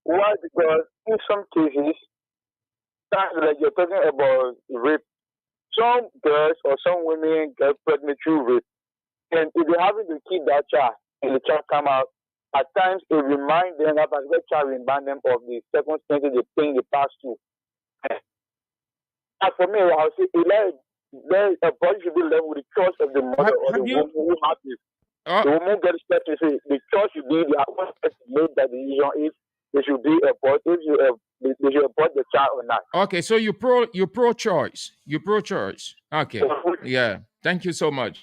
Why? Because in some cases, like you're talking about rape, some girls or some women get pregnant through rape, and if they're having to keep that child and the child come out, at times it reminds them that the child remind them of the circumstances they think they passed through. As for me, I'll say a body should be left with the choice of the mother or the woman who has it. The woman gets to say the choice should be the one to make that decision if they should be abort, if they should abort the child or not. Okay, so you pro-choice. You pro-choice. Okay. Yeah. Thank you so much.